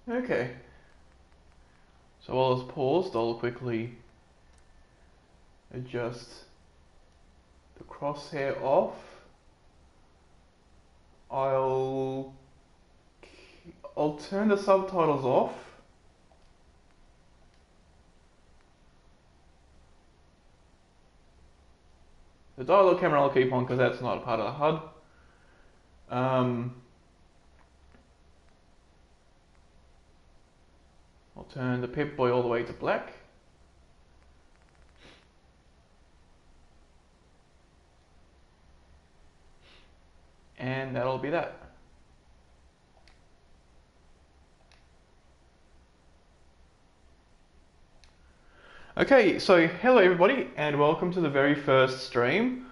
Okay. So while it's paused, I'll quickly adjust the crosshair off. I'll turn the subtitles off. The dialogue camera I'll keep on because that's not a part of the HUD. I'll turn the Pip-Boy all the way to black. And that'll be that. Okay, so hello everybody and welcome to the very first stream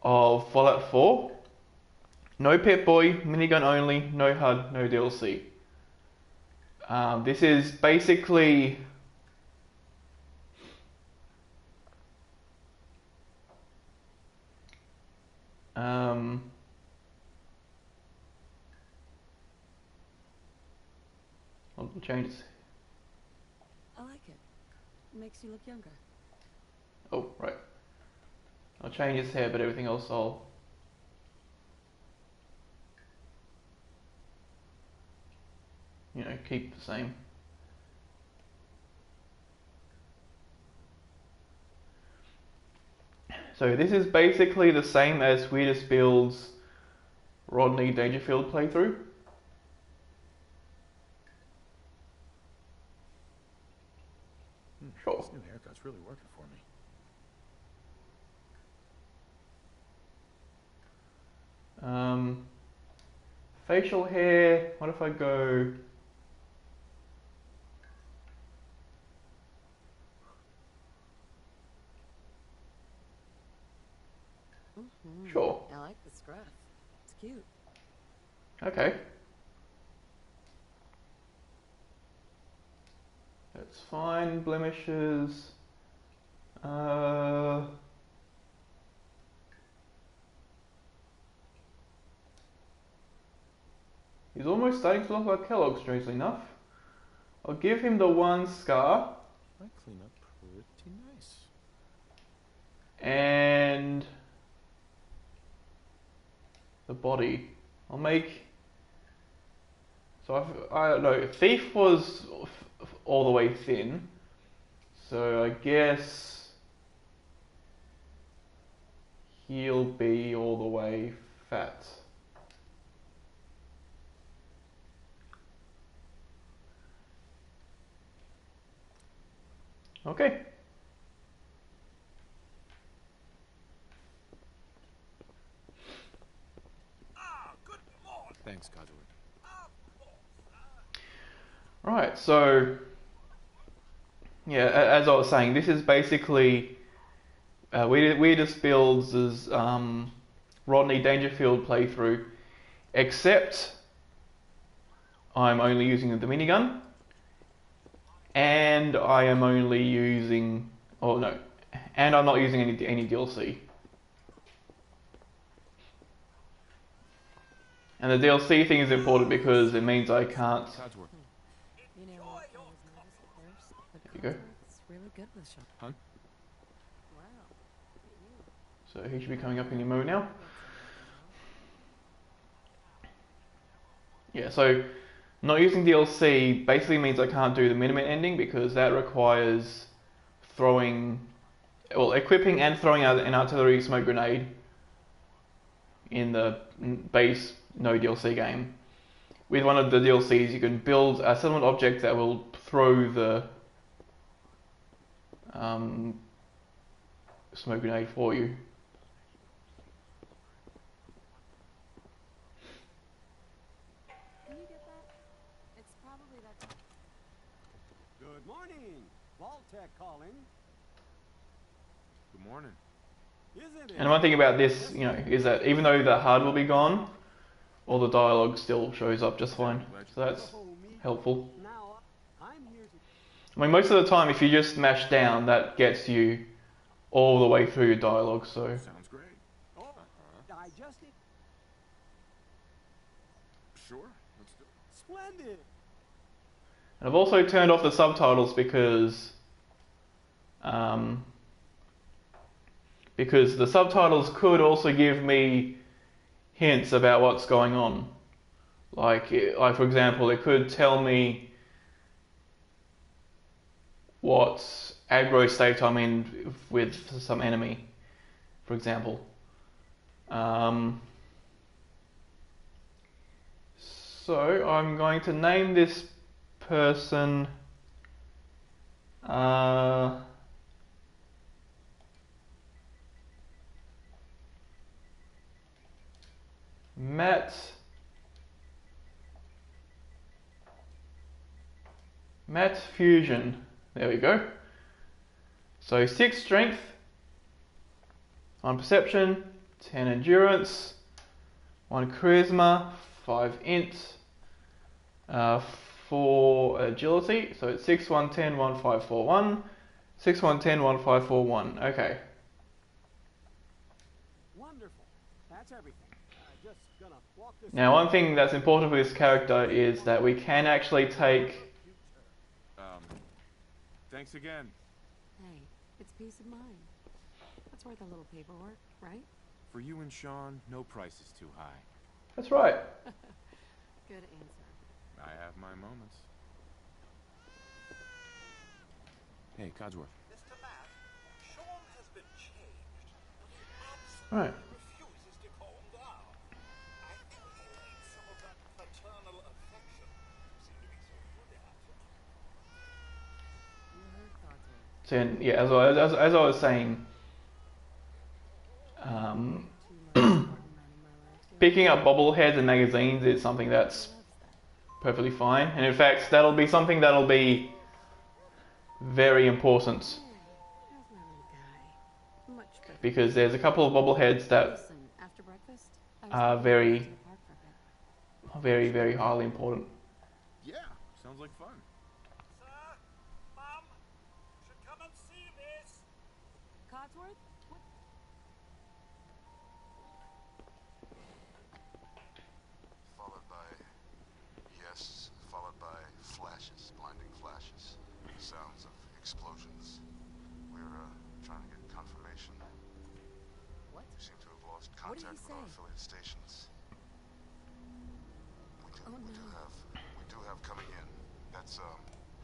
of Fallout 4. No Pip-Boy, minigun only, no HUD, no DLC. This is basically I'll change this. I like it. Makes you look younger. Oh, right. I'll change his hair, but everything else I'll keep the same. So this is basically the same as Weirdest Build's Rodney Dangerfield playthrough. Sure. This new haircut's really working for me. Facial hair, what if I go... Sure. I like the scruff. It's cute. Okay. That's fine. Blemishes. He's almost starting to look like Kellogg, strangely enough. I'll give him the one scar. I clean up pretty nice. And the body. I'll make... So I don't know, Thief was all the way thin. So I guess he'll be all the way fat. Okay. Thanks, Cosworth. Right, so yeah, as I was saying, this is basically Weirdest Builds' Rodney Dangerfield playthrough, except I'm only using the minigun, and I am only using, and I'm not using any DLC. And the DLC thing is important because it means I can't. You know, I was nervous at first, but There you go. It's really good with Sean. Huh? Wow. So he should be coming up in your mode now. Yeah, so not using DLC basically means I can't do the minimum ending because that requires equipping and throwing out an artillery smoke grenade in the base no DLC game. With one of the DLCs, you can build a settlement object that will throw the smoke grenade for you. Can you get that? It's probably that. Good morning. Vault-Tec calling. Good morning. Isn't it? And one thing about this, is that even though the HUD will be gone, all the dialogue still shows up just fine. So that's helpful. Now, I'm here to... I mean, most of the time, if you just mash down, that gets you all the way through your dialogue. So Sounds great. Oh, digest it. Sure, let's do it. Splendid. And I've also turned off the subtitles because the subtitles could also give me hints about what's going on. Like for example, it could tell me what aggro state I'm in with some enemy, for example. So I'm going to name this person Matt Fusion. There we go. So 6 strength, 1 perception, 10 endurance, 1 charisma, 5 int, 4 agility. So it's 6, 1, 10, 1, 5, 4, 1. 6, 1, 10, 1, 5, 4, 1. Okay. Wonderful. That's everything. Just gonna walk this. Now, one thing that's important for this character is that we can actually take... Thanks again. Hey, it's peace of mind. That's worth a little paperwork, right? For you and Sean, no price is too high. That's right. Good answer. I have my moments. Hey, Codsworth. Mr. Matt, Sean has been changed, but he Right. absolutely refuses to calm down. I think he needs some of that paternal affection you seem to be so good at. You heard Codsworth. So, yeah, as I was saying, Two most important men in my life. picking up bobbleheads and magazines is something that's Loves that. perfectly fine. And in fact, that'll be something that'll be very important, There's my little guy. Much better. because there's a couple of bobbleheads that Listen, after breakfast, I was are thinking very, about going to the park for a bit. very, very highly important. Yeah, sounds like fun. Sir, Mum, you should come and see this. Codsworth? What? Followed by yes, followed by flashes, blinding flashes, sounds of explosions. We're trying to get confirmation. What? We seem to have lost What did he contact with our say? affiliate stations. Oh, We do have coming in. That's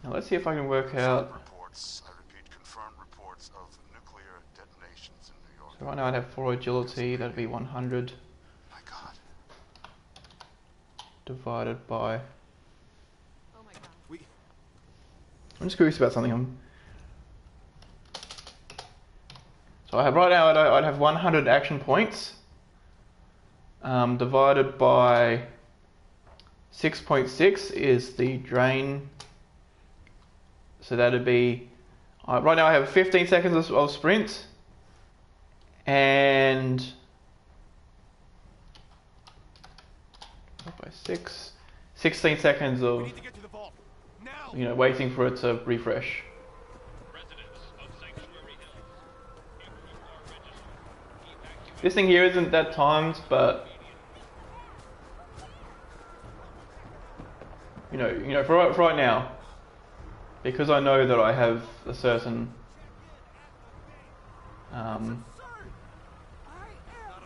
Now let's see if I can work out. reports. I repeat, confirmed reports of nuclear detonations in New York. So right now I'd have 4 agility, that'd be 100 My God. divided by... Oh my god. We I'm just curious about something. So I have right now I'd have 100 action points divided by 6.6 is the drain. So that'd be right now I have 15 seconds of sprint and by 16 seconds we of need to get to the vault. Now! waiting for it to refresh. This thing here isn't that timed, but for right now, because I know that I have a certain Sir, I am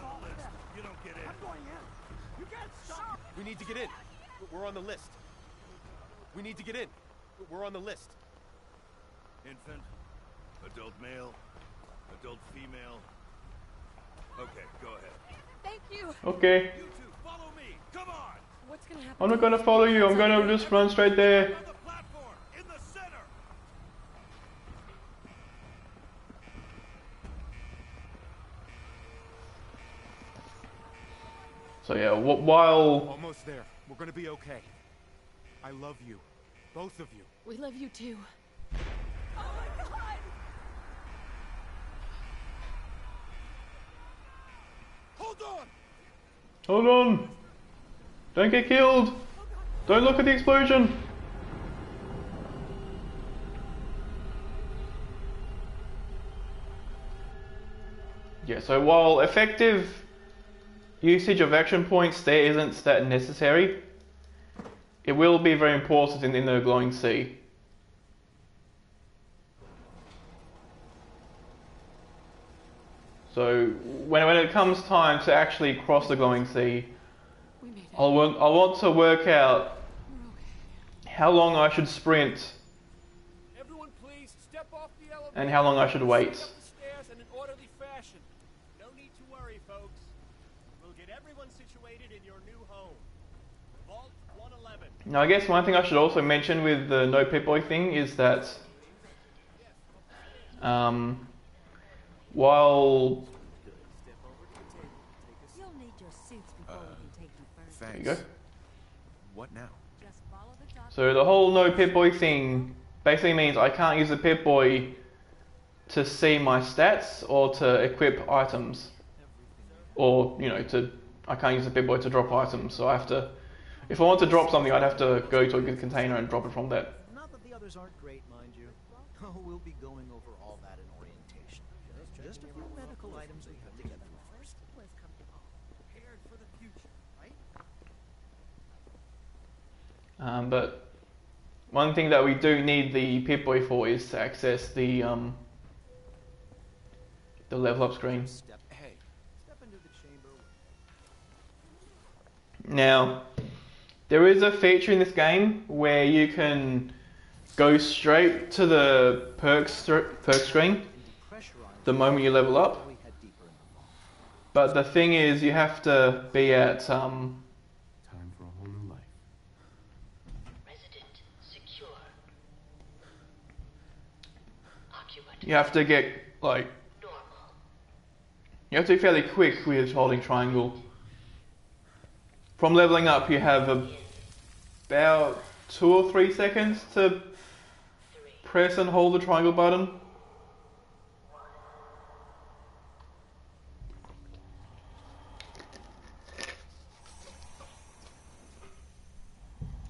Voltec. You don't get in. I'm going in. You can't stop. We need to get in. We're on the list. We need to get in. We're on the list. Infant, adult male, adult female. Okay, go ahead. Thank you. okay, You two, follow me. Come on. What's gonna happen? I'm not gonna follow you. I'm gonna just run straight there. On the platform, in the center. So yeah, while Almost there. We're gonna be okay. I love you. Both of you. We love you too. Oh my god! hold on, don't get killed. Don't look at the explosion. Yeah, so while effective usage of action points there isn't that necessary, it will be very important in the glowing sea. So when it comes time to actually cross the glowing sea, We made it. I want to work out We're okay. how long I should sprint Everyone, please step off the elevator. and how long I should wait. Step up the stairs in an orderly fashion. No need to worry, folks. We'll get everyone situated in your new home. Vault 111. Now I guess one thing I should also mention with the no Pip-Boy thing is that while You'll need your suits before we can take you further. there you go. What now? Just follow the dots. So the whole no Pip-Boy thing basically means I can't use the Pip-Boy to see my stats or to equip items, or I can't use the Pip-Boy to drop items. So I have to, if I want to drop something, I'd have to go to a good container and drop it from that. Not that the others aren't great, mind you. Oh, we'll be going over all that in orientation. Just a few medical items we have to get through first. Prepared for the future, right? But one thing that we do need the Pip-Boy for is to access the level up screen. Step into the chamber. Now, there is a feature in this game where you can go straight to the perk screen Depressurize the moment you level up. while we head deeper in the vault. But the thing is, you have to be at Time for a whole new life. Resident secure. Occupant you have to get like normal. you have to be fairly quick with holding triangle. From leveling up, you have about 2 or 3 seconds to press and hold the triangle button.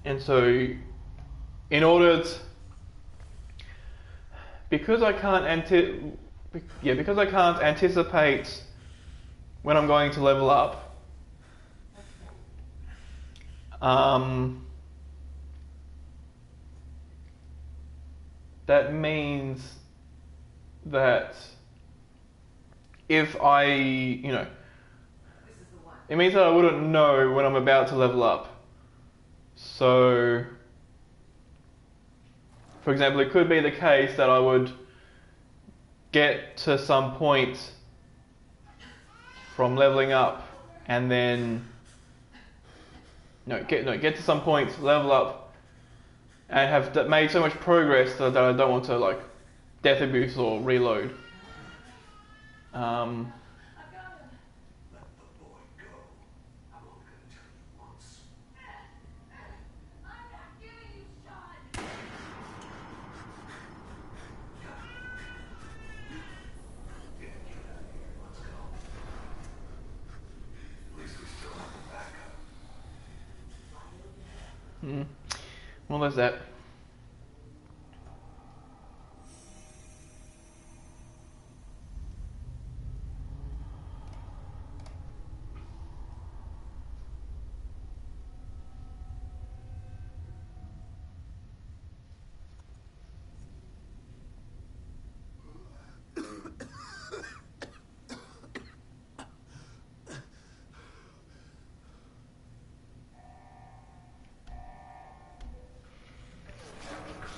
And so, in order to, because I can't anticipate when I'm going to level up, that means that if it means that I wouldn't know when I'm about to level up. So, for example, it could be the case that I would get to some point from leveling up and then get to some point, level up, and have made so much progress that I don't want to death abuse or reload. Let the boy go. I'm only going to tell you once. I'm not giving you Sean. Get out of here. Let's go. At least we still have a backup. Well, there's that.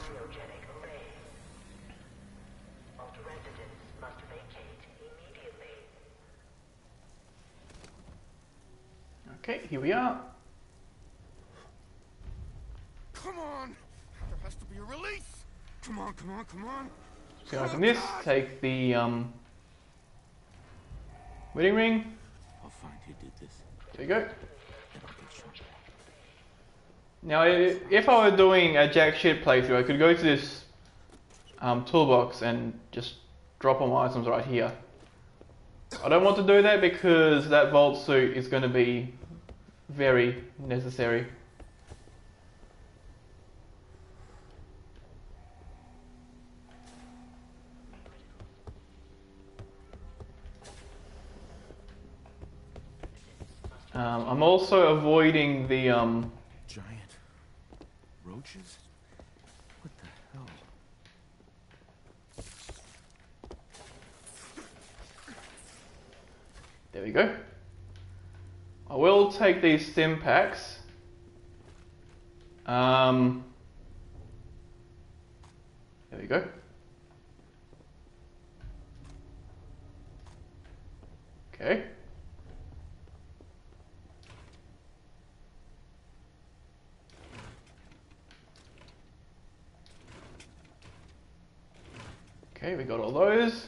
Cryogenic array. Vault residents must vacate immediately. Okay, here we are. Come on! There has to be a release! Come on, come on, come on! So open this, take the wedding ring. I'll find who did this. There you go. And I'll get Sean back. Now, if I were doing a jack shit playthrough, I could go to this toolbox and just drop all my items right here. I don't want to do that because that vault suit is going to be very necessary. I'm also avoiding the Giant punches? What the hell? There we go. I will take these stim packs. There we go. Okay. Okay, we got all those.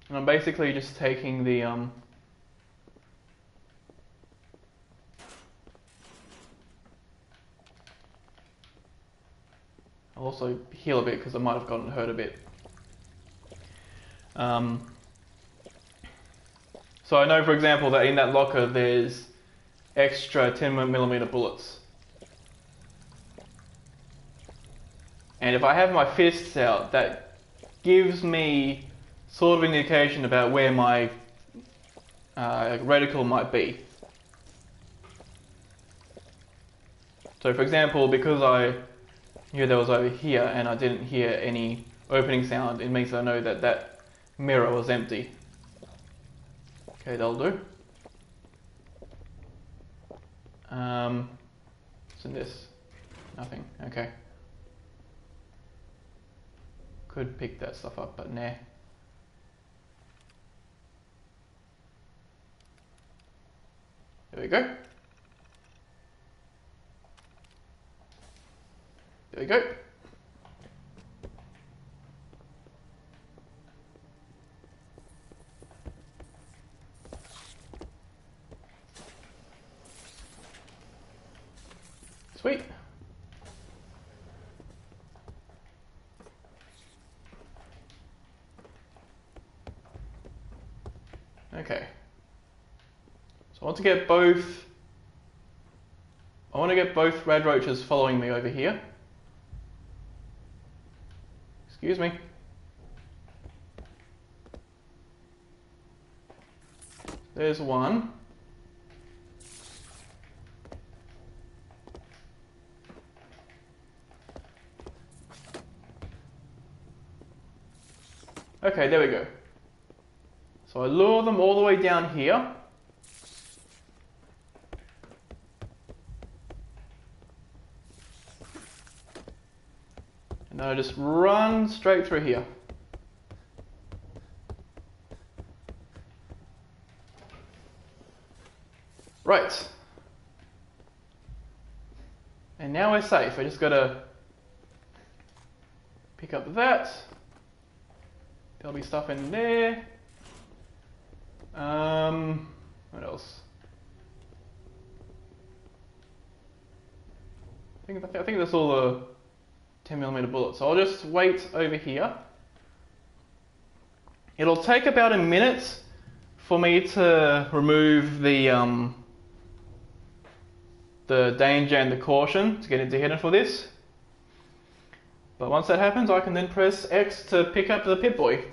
And I'm basically just taking the I'll also heal a bit because I might have gotten hurt a bit. So I know, for example, that in that locker there's extra 10mm bullets. And if I have my fists out, that gives me sort of an indication about where my reticle might be. So for example, because I knew that was over here and I didn't hear any opening sound, it means I know that that mirror was empty. Okay, that'll do. What's in this? Nothing. Okay. Could pick that stuff up, but nah. There we go. There we go. Sweet. Okay. So I want to get both red roaches following me over here. Excuse me. There's one. Okay, there we go. So I lure them all the way down here. And then I just run straight through here. Right. And now we're safe. I just gotta pick up that. There'll be stuff in there. What else? I think that's all the 10mm bullets. So I'll just wait over here. It'll take about a minute for me to remove the danger and the caution to get into hidden for this. But once that happens, I can then press X to pick up the Pip-Boy.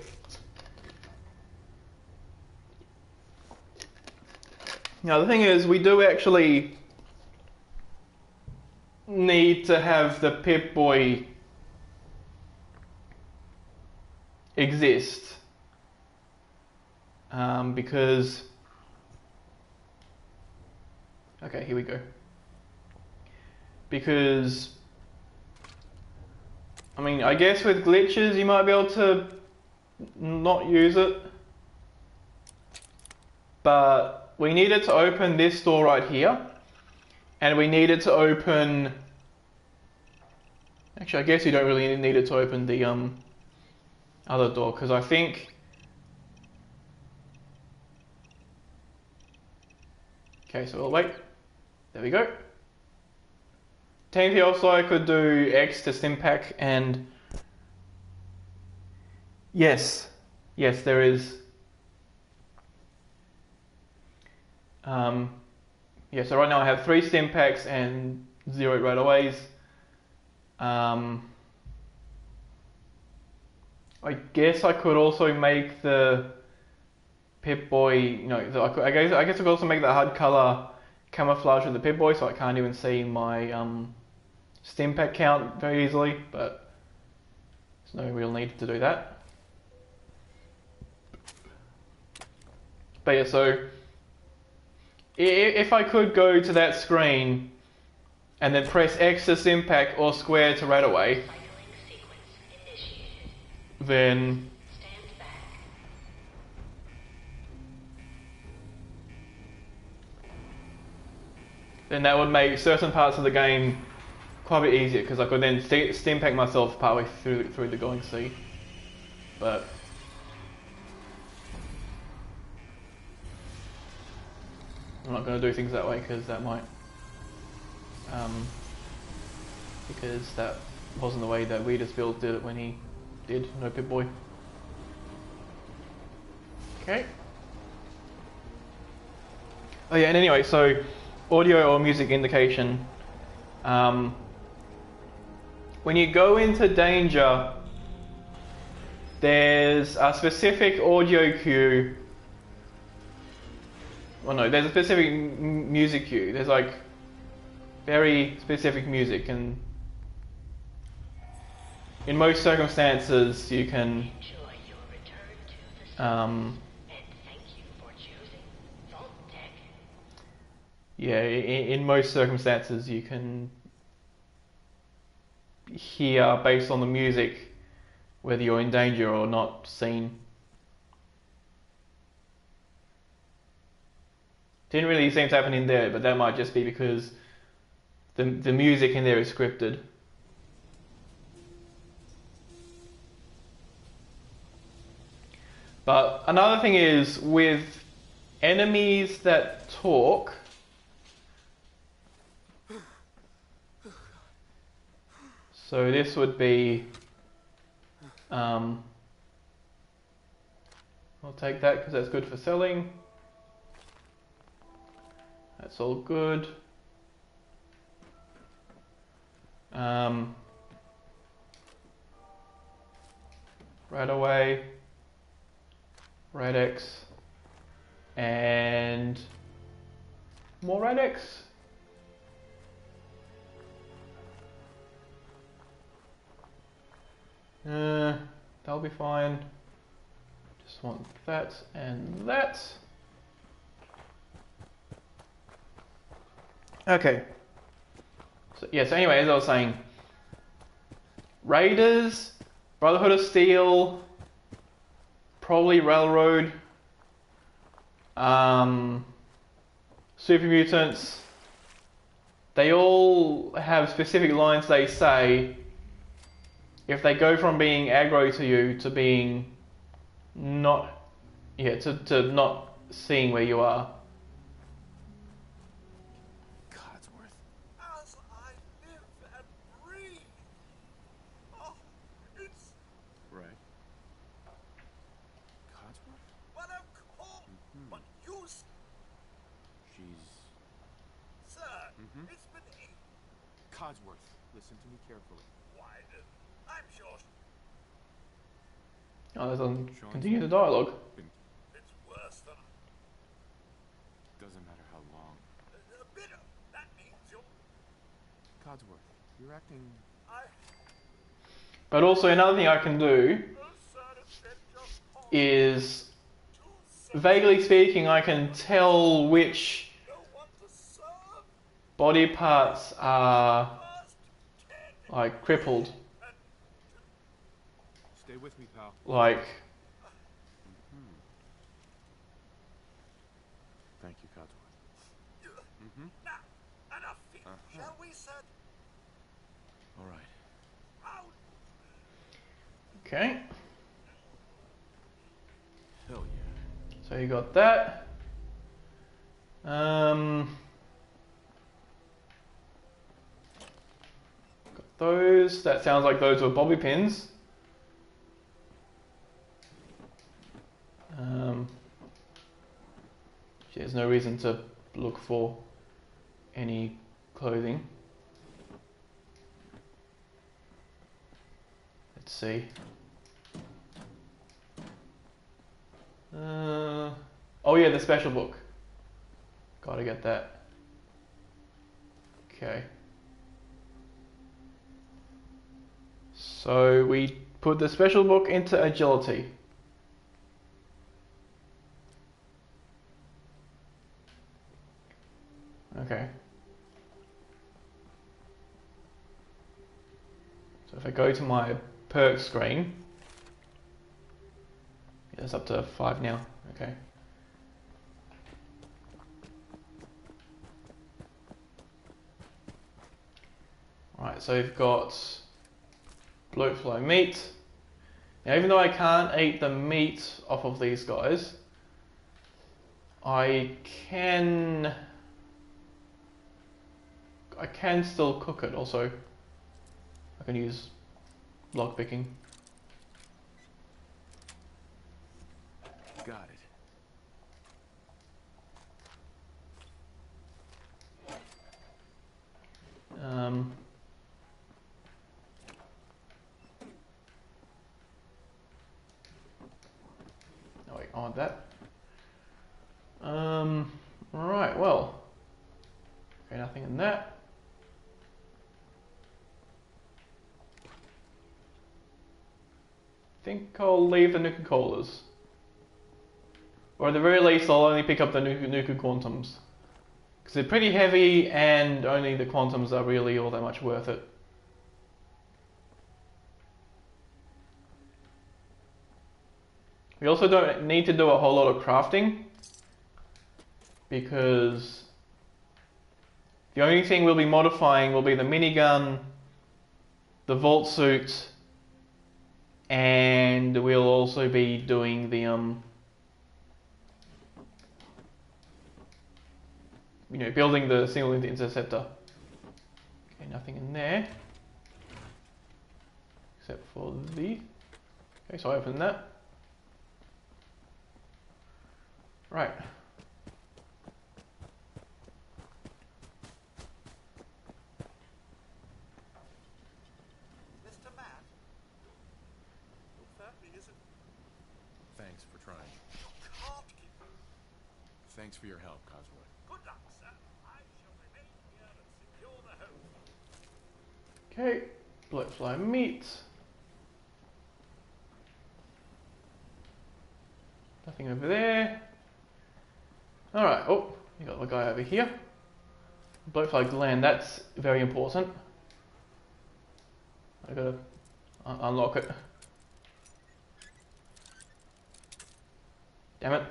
Now the thing is, we do actually need to have the Pip-Boy exist. Because... Okay, here we go. Because... I mean, I guess with glitches you might be able to not use it. But we needed to open this door right here. And we needed to open... Actually, I guess you don't really need it to open the other door, because I think... Okay, so we'll wait. There we go. Technically also I could do X to Stimpack and... Yes, there is... Yeah, so right now I have 3 Stimpaks and 0 right-aways. I guess I could also make the Pip-Boy, you know, I guess I could also make the HUD color camouflage with the Pip-Boy, so I can't even see my stim pack count very easily, but there's no real need to do that. But yeah, so if I could go to that screen and then press X to stim pack or square to right away, Cycling sequence initiated. then Stand back. that would make certain parts of the game quite a bit easier, because I could then stim pack myself partway through the going sea. But I'm not going to do things that way, because that might because that wasn't the way that Reader's Build did it when he did No Pip-Boy. Okay. Oh yeah, and anyway, so audio or music indication. When you go into danger, there's a specific audio cue. Well, no, there's a specific music cue. There's like very specific music, and in most circumstances you can Enjoy your return to the sun. And thank you for choosing Vault Tech. yeah, in most circumstances you can hear, based on the music, whether you're in danger or not seen. Didn't really seem to happen in there, but that might just be because the music in there is scripted. But another thing is, with enemies that talk, so this would be, I'll take that because that's good for selling. That's all good. Right away, right X, and more right X. That'll be fine. Just want that and that. Okay. So anyway, as I was saying, Raiders, Brotherhood of Steel, probably Railroad, Super Mutants, they all have specific lines they say if they go from being aggro to you to being not, to not seeing where you are. Codsworth. As I live and breathe. Oh, it's Right. Codsworth? what I'm called. But you, She's... sir, it's been Codsworth, listen to me carefully. wide. I'm sure Oh, that doesn't continue the dialogue. it's worse than Doesn't matter how long. bitter. That means you're. Codsworth, you're acting... But also another thing I can do is, vaguely speaking, I can tell which body parts are like crippled. Stay with me, pal. Like, Thank you, Codsworth. Now, enough feet. Shall we, sir? All right. Round. okay, Hell yeah. so you got that. Got those. That sounds like those were bobby pins. There's no reason to look for any clothing. Let's see. Oh yeah, the special book. Gotta get that. Okay. So we put the special book into agility. Okay. So if I go to my perk screen, it's up to 5 now. Okay. Right, so you've got bloat fly meat. Now, even though I can't eat the meat off of these guys, I can still cook it. Also, I can use lock picking. Got it. Oh wait, I want that. Right, well, okay, nothing in that. I think I'll leave the Nuka Colas. Or at the very least, I'll only pick up the Nuka Quantums. Because they're pretty heavy and only the Quantums are really all that much worth it. We also don't need to do a whole lot of crafting. Because the only thing we'll be modifying will be the minigun, the vault suit, and we'll also be doing the building the single interceptor. Okay, nothing in there except for the. Okay, so I open that. Right. Mr. Matt? That isn't... Thanks for trying. You can't keep... Thanks for your help, Cosworth. Good luck, sir. I shall remain here and secure the home. Okay, bloat fly meat. Nothing over there. Alright, oh, you got the guy over here. Bloat fly gland, that's very important. I gotta unlock it. Damn it.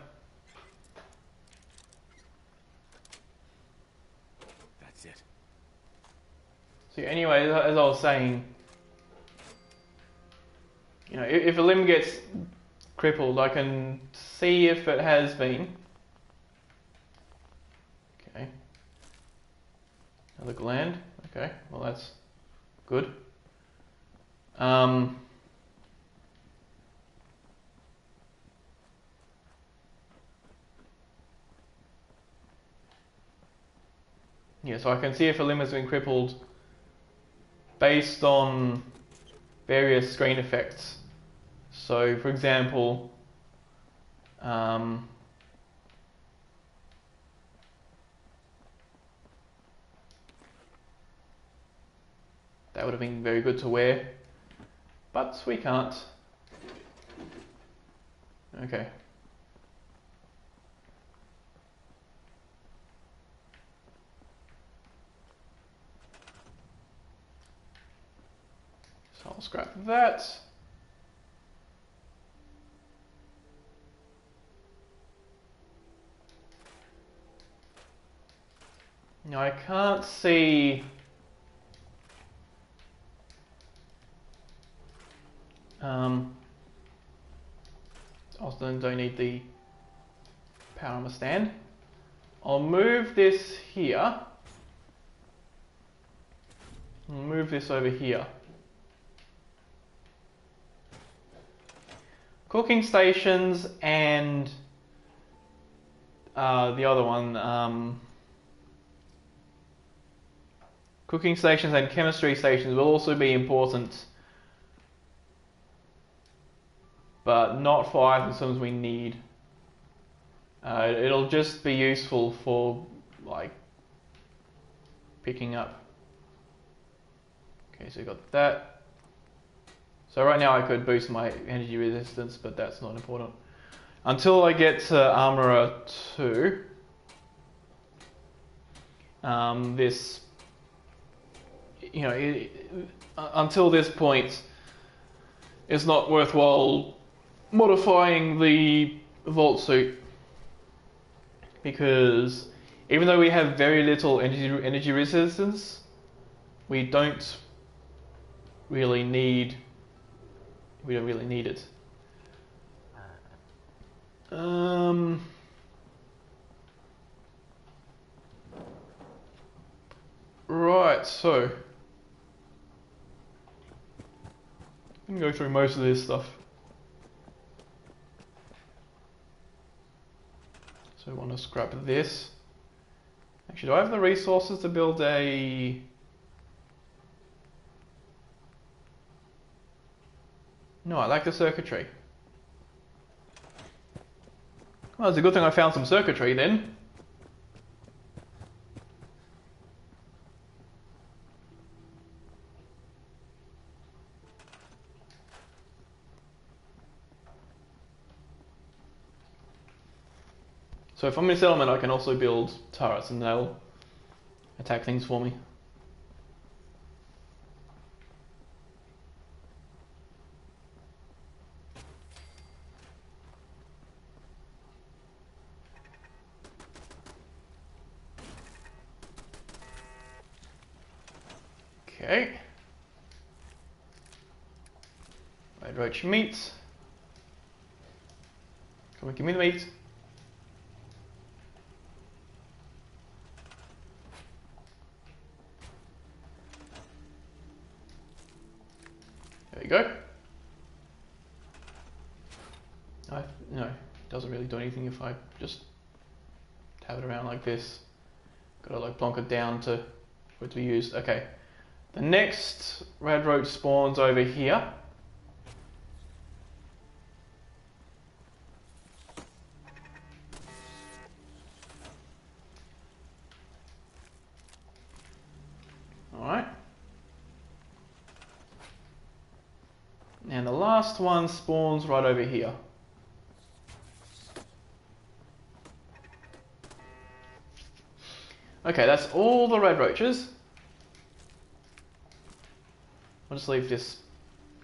That's it. So anyway, as I was saying, if a limb gets crippled, I can see if it has been. Okay. Another gland. Okay, well that's good. Yeah, so I can see if a limb has been crippled based on various screen effects. So, for example, that would have been very good to wear, but we can't. Okay. So I'll scrap that. Now I can't see also don't need the power armor stand. I'll move this here. I'll move this over here. Cooking stations and the other one, cooking stations and chemistry stations will also be important, but not for items we need. It'll just be useful for like picking up. Okay, so you got that. So right now I could boost my energy resistance, but that's not important. Until I get to Armorer 2, this, you know, until this point, it's not worthwhile modifying the Vault Suit, because even though we have very little energy resistance, we don't really need it. Right, so I'm gonna go through most of this stuff. So I want to scrap this. Actually, do I have the resources to build a... No, I like the circuitry. Well, it's a good thing I found some circuitry then. So if I'm in settlement, I can also build turrets and they'll attack things for me. Okay. Red roach meat. Come on, give me the meat. There you go. No, it doesn't really do anything if I just have it around like this. Gotta like plonk it down for it to be used. Okay. The next red roach spawns over here. Alright. And the last one spawns right over here. Okay, that's all the red roaches. I'll just leave this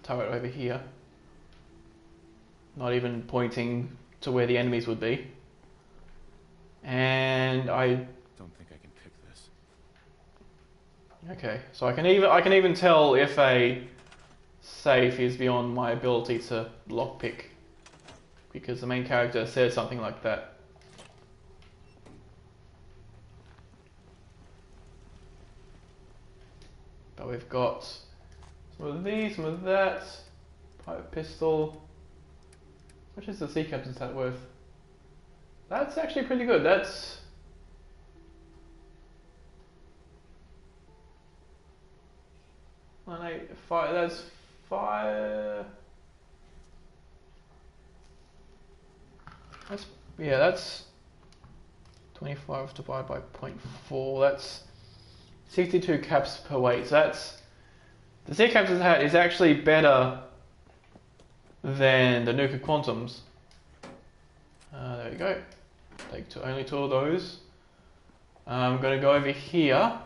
turret over here. Not even pointing to where the enemies would be. And I Don't think I can pick this. okay, so I can even tell if a safe is beyond my ability to lockpick, because the main character says something like that. But we've got some of these, some of that, pipe pistol. Which is the sea captain stat worth? That's actually pretty good. That's one, 8, 5. That's 5. That's 25 divided by 0.4. That's 62 caps per weight. So that's the sea captain's hat is actually better than the Nuka Quantums. There you go. Take only 2 of those. I'm going to go over here.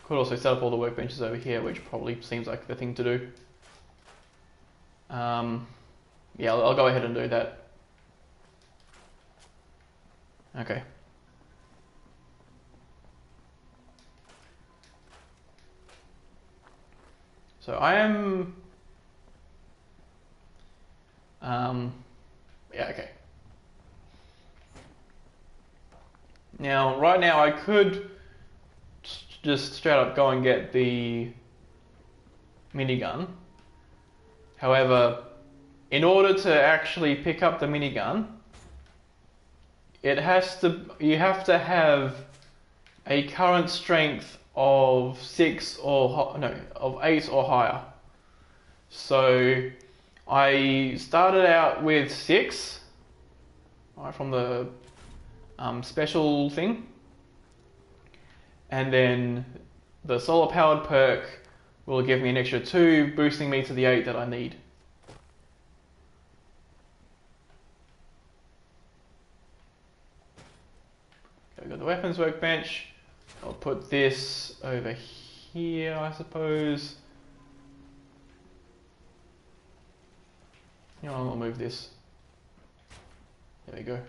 Could also set up all the workbenches over here, which probably seems like the thing to do. Yeah, I'll go ahead and do that. Okay. So I am... yeah, okay. Now, right now I could just straight up go and get the minigun. However, in order to actually pick up the minigun, you have to have a current strength of 6 or no, of 8 or higher. So I started out with 6, right, from the special thing, and then the solar powered perk will give me an extra 2, boosting me to the 8 that I need. Okay, we've got the weapons workbench. I'll put this over here, I suppose. You know, I'll move this. There we go.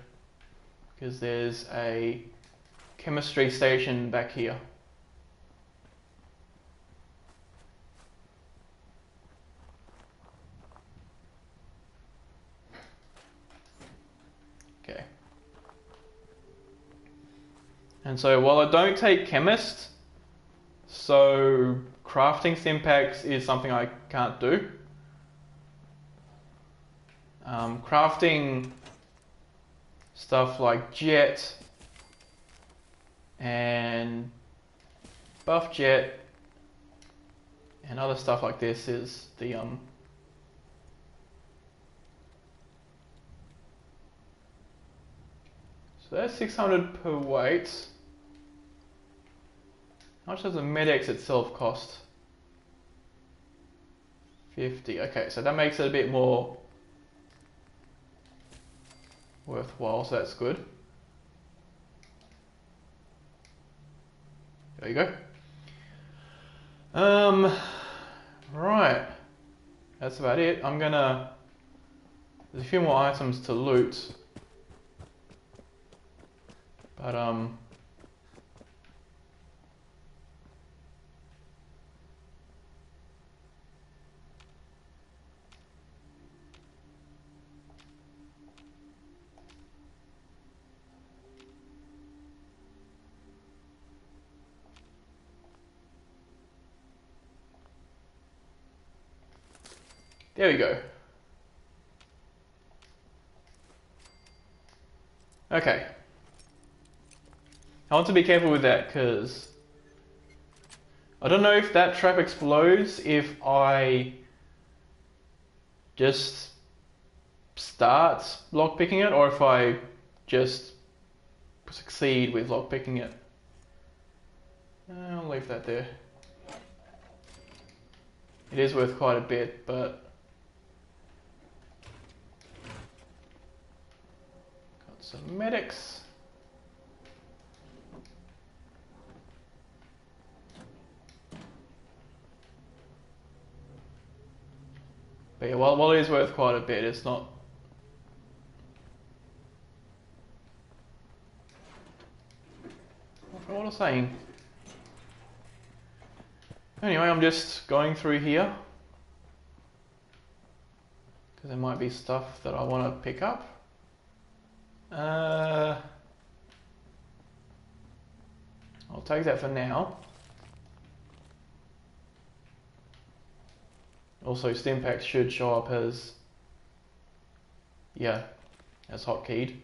Because there's a chemistry station back here. Okay. And so while I don't take chemist, so crafting stimpaks is something I can't do. Crafting stuff like jet and buff jet and other stuff like this is the so that's 600 per weight. How much does the Med-X itself cost? 50. Okay, so that makes it a bit more worthwhile, so that's good. There you go. Right. That's about it. There's a few more items to loot. But there we go. Okay. I want to be careful with that because I don't know if that trap explodes if I just start lockpicking it or if I just succeed with lockpicking it. I'll leave that there. It is worth quite a bit, but got some medics. But yeah, while it is worth quite a bit, it's not. What was I saying? Anyway, I'm just going through here because there might be stuff that I want to pick up. I'll take that for now. Also, stimpaks should show up as, yeah, as hotkeyed.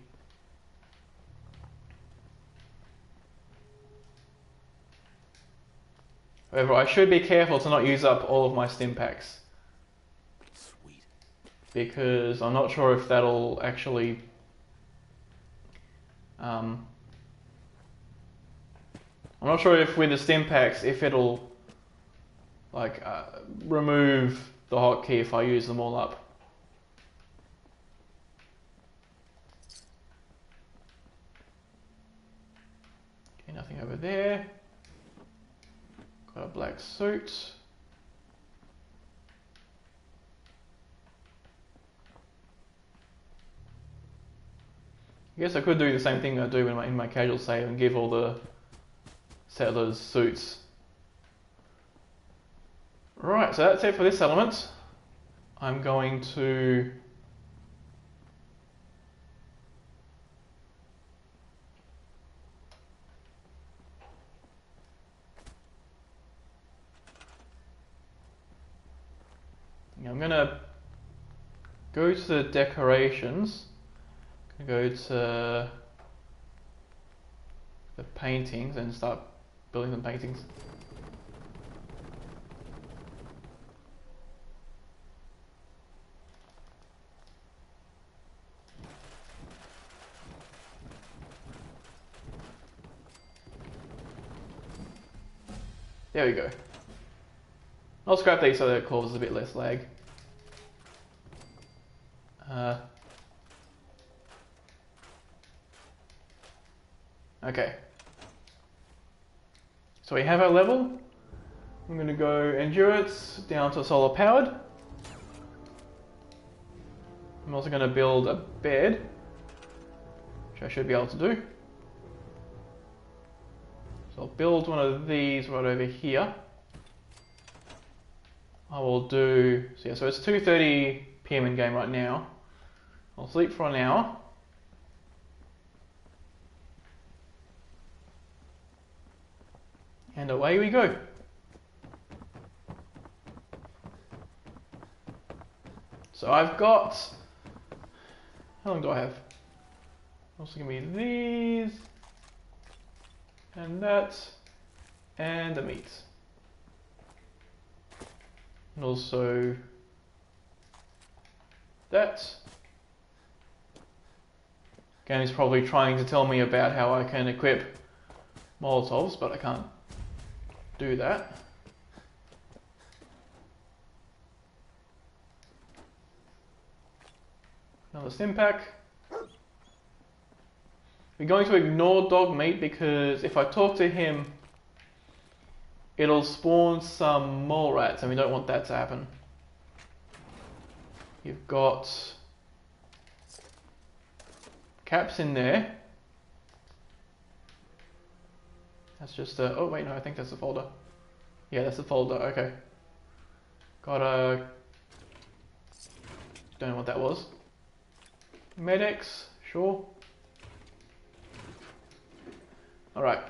However, I should be careful to not use up all of my stimpaks. Sweet. Because I'm not sure if that'll actually I'm not sure if with the stimpaks if it'll like remove the hotkey if I use them all up. Okay, nothing over there. Got a black suit. I guess I could do the same thing I do in my casual save and give all the settlers suits. Right, so that's it for this element. I'm going to go to the decorations, go to the paintings and start buildings and paintings. There we go. I'll scrap these so that it causes a bit less lag. Okay. So we have our level. I'm going to go endurance down to solar powered. I'm also going to build a bed, which I should be able to do. So I'll build one of these right over here. I will do, so yeah, so it's 2:30 PM in game right now. I'll sleep for an hour. And away we go. So I've got, how long do I have? Also give me these, and that, and the meat. And also that. Game is probably trying to tell me about how I can equip Molotovs, but I can't do that. Another stim pack. We're going to ignore dog meat because if I talk to him, it'll spawn some mole rats and we don't want that to happen. You've got caps in there. That's just a, oh wait, no, I think that's a folder. Yeah, that's a folder, okay. Got a, don't know what that was. Medics, sure. Alright.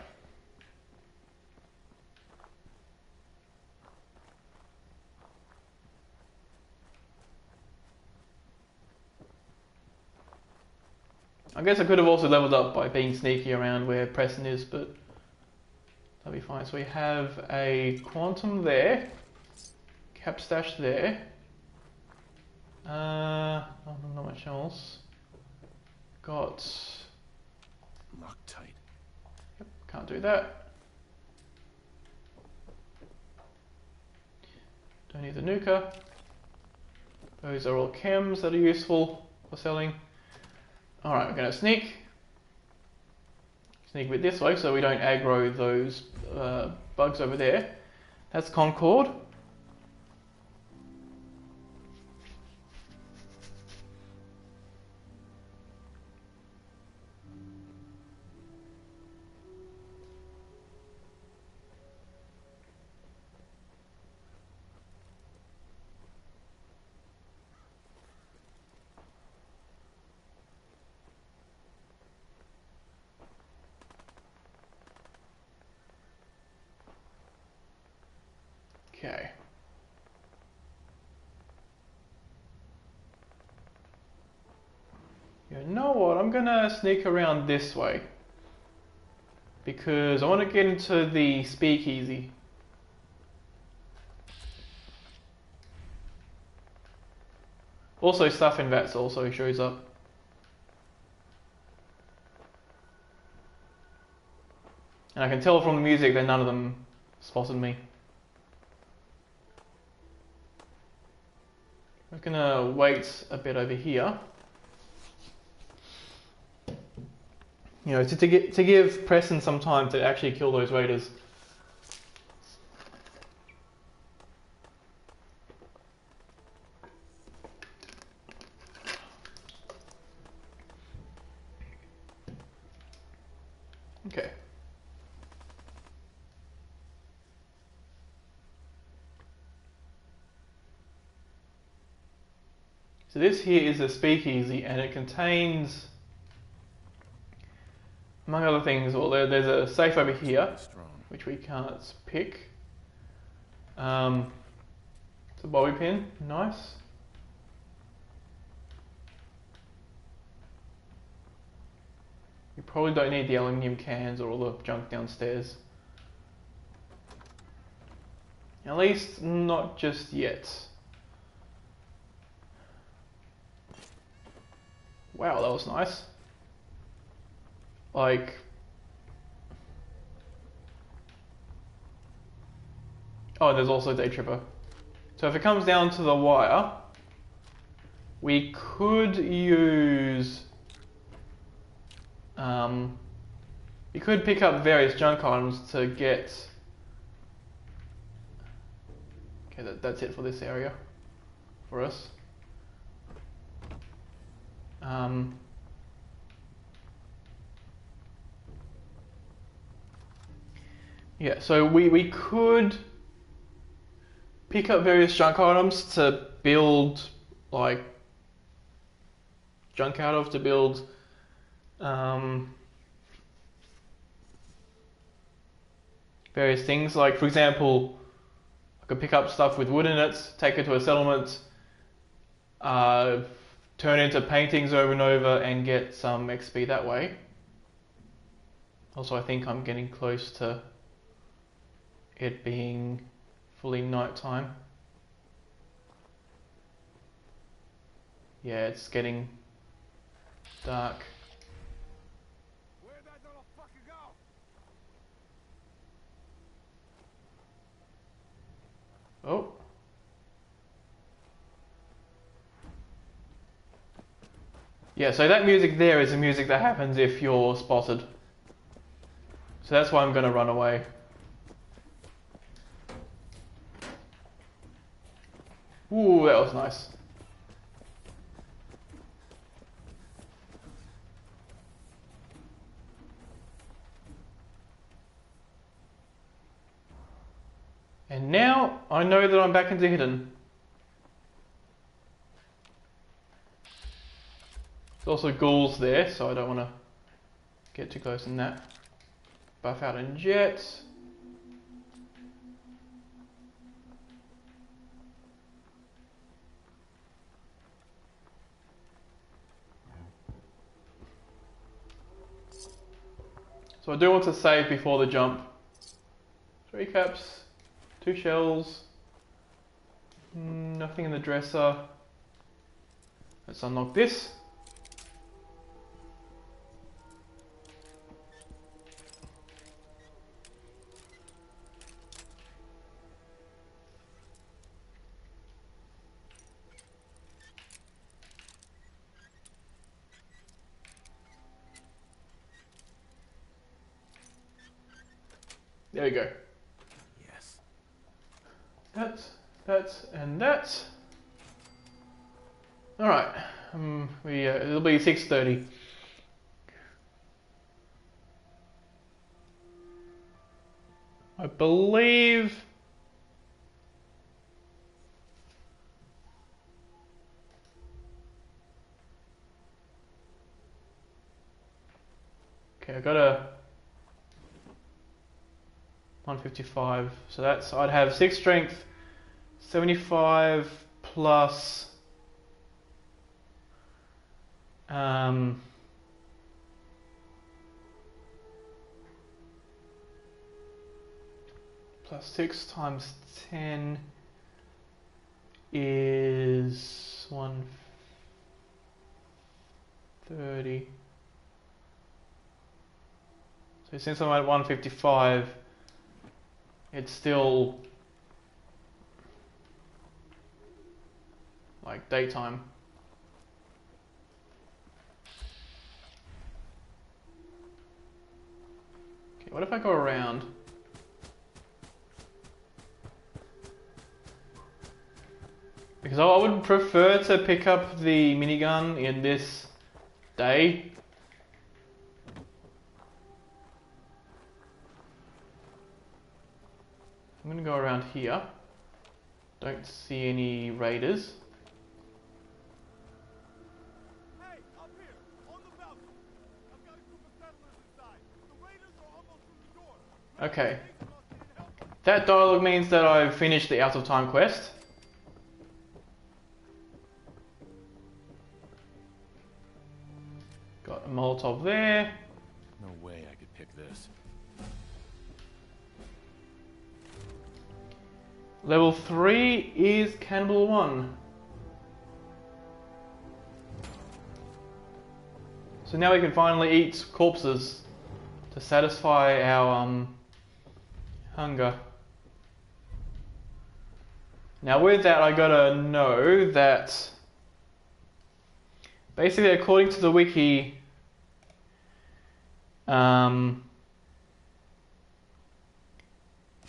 I guess I could have also leveled up by being sneaky around where Preston is, but that'll be fine. So we have a quantum there, cap stash there. Not much else. Got Loctite. Yep, can't do that. Don't need the nuka. Those are all chems that are useful for selling. Alright, we're going to sneak a bit this way so we don't aggro those bugs over there. That's Concord. Okay. You know what? I'm gonna sneak around this way because I want to get into the speakeasy. Also, stuff in vats also shows up. And I can tell from the music that none of them spotted me. I'm gonna wait a bit over here. You know, to give Preston some time to actually kill those raiders. Okay. So this here is a speakeasy and it contains, among other things, well there's a safe over here, which we can't pick. It's a bobby pin, nice. You probably don't need the aluminium cans or all the junk downstairs. At least not just yet. Wow, that was nice. Like... Oh, there's also Day Tripper. So if it comes down to the wire, we could use... we could pick up various junk items to get... Okay, that's it for this area. For us. Yeah, so we could pick up various junk items to build, like, junk out of, to build various things. Like, for example, I could pick up stuff with wood in it, take it to a settlement, turn into paintings over and over and get some XP that way. Also, I think I'm getting close to it being fully nighttime. Yeah, it's getting dark. Where'd that little fucker go? Oh. Yeah, so that music there is the music that happens if you're spotted. So that's why I'm going to run away. Ooh, that was nice. And now I know that I'm back into hidden. There's also ghouls there, so I don't want to get too close in that. Buff out in jet. So I do want to save before the jump. 3 caps, 2 shells, nothing in the dresser. Let's unlock this. There we go. Yes. That, and that. All right. It'll be 6:30. I believe. Okay, I got a 155. So that's, I'd have 6 strength, 75 plus plus 6 times 10 is 130. So since I'm at 155, it's still like daytime. Okay, what if I go around? Because I would prefer to pick up the minigun in this day. I'm gonna go around here. Don't see any raiders. Hey, up here, on the balcony. I've got a group of settlers inside. The raiders are almost through the door. Okay. That dialogue means that I've finished the out of time quest. Got a Molotov there. No way I could pick this. Level 3 is Cannibal 1. So now we can finally eat corpses to satisfy our hunger. Now with that, I gotta know that basically according to the wiki, from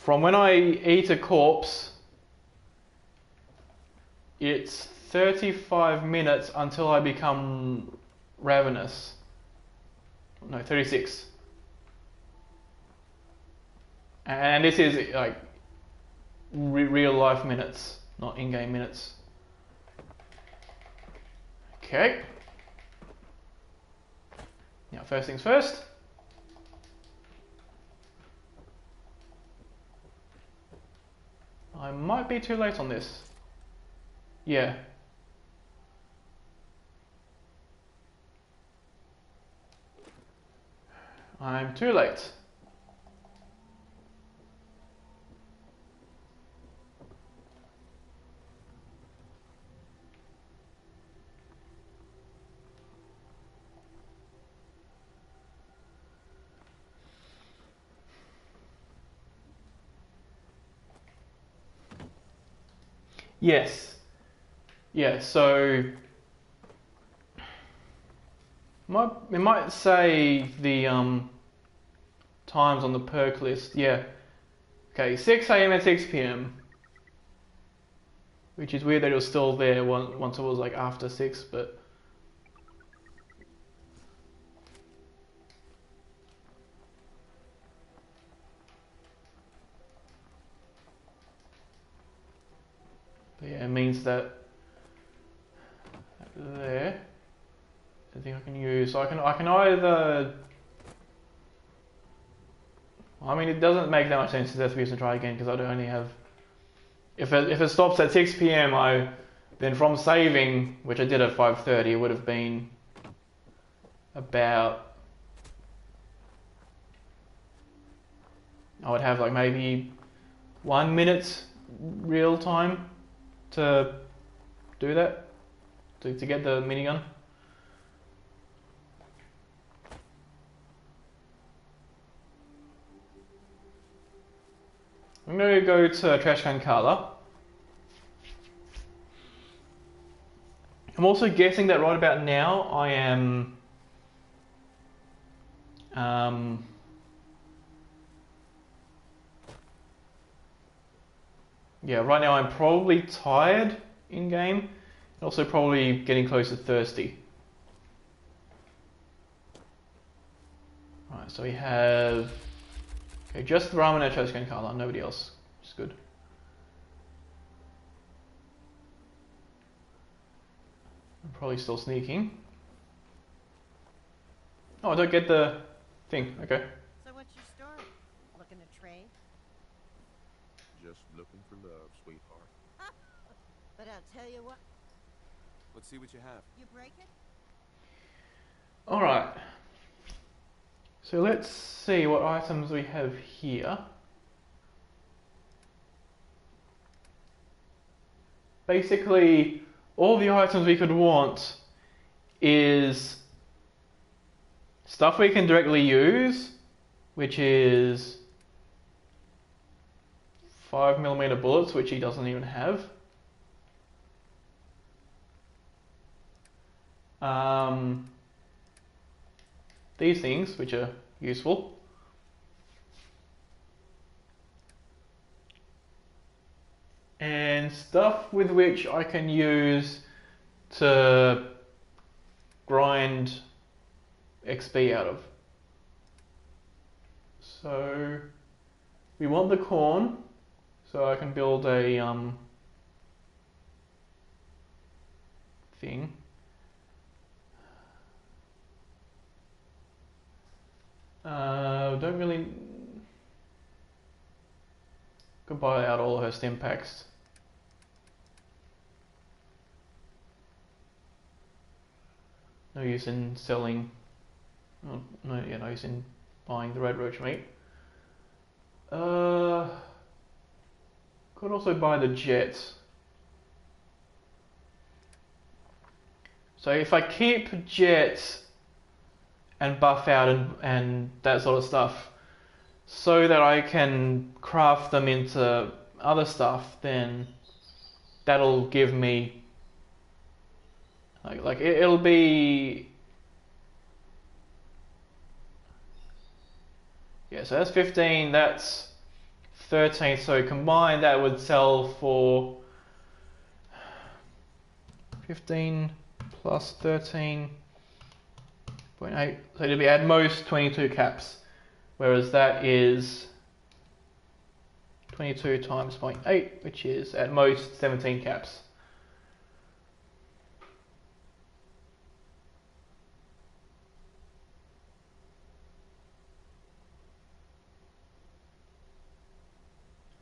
when I eat a corpse, it's 35 minutes until I become ravenous. No, 36. And this is like real life minutes, not in-game minutes. Okay. Now first things first. I might be too late on this. Yeah. I'm too late. Yes. Yeah, so it might say the times on the perk list. Yeah. Okay, 6 AM and 6 PM. Which is weird that it was still there once it was like after 6, but yeah, it means that there. I think I can use. So I can either. I mean, it doesn't make that much sense to use and try again because I don't only have. If it stops at 6 PM, then from saving, which I did at 5:30, it would have been about. I would have like maybe 1 minute real time to do that, to get the minigun. I'm going to go to Trash Can Carla. I'm also guessing that right about now I am yeah, right now I'm probably tired in game, and also probably getting close to thirsty. Right, so we have just the ramen and Trash Can Carla, nobody else, which is good. I'm probably still sneaking. Oh, I don't get the thing. Okay. So what's your story? Looking to trade? Just looking for love, sweetheart. But I'll tell you what. Let's see what you have. You break it? Alright. So let's see what items we have here. Basically, all the items we could want is stuff we can directly use, which is 5mm bullets, which he doesn't even have. These things, which are useful. And stuff with which I can use to grind XP out of. So we want the corn, so I can build a thing. Don't really. Could buy out all of her stim packs. No use in selling. Oh, no use in buying the red roach meat. Could also buy the jet. So if I keep jet and buff out and that sort of stuff, so that I can craft them into other stuff, then that'll give me it'll be, yeah, so that's 15, that's 13, so combined that would sell for 15 plus 13.8, so it'll be at most 22 caps, whereas that is 22 times 0.8, which is at most 17 caps.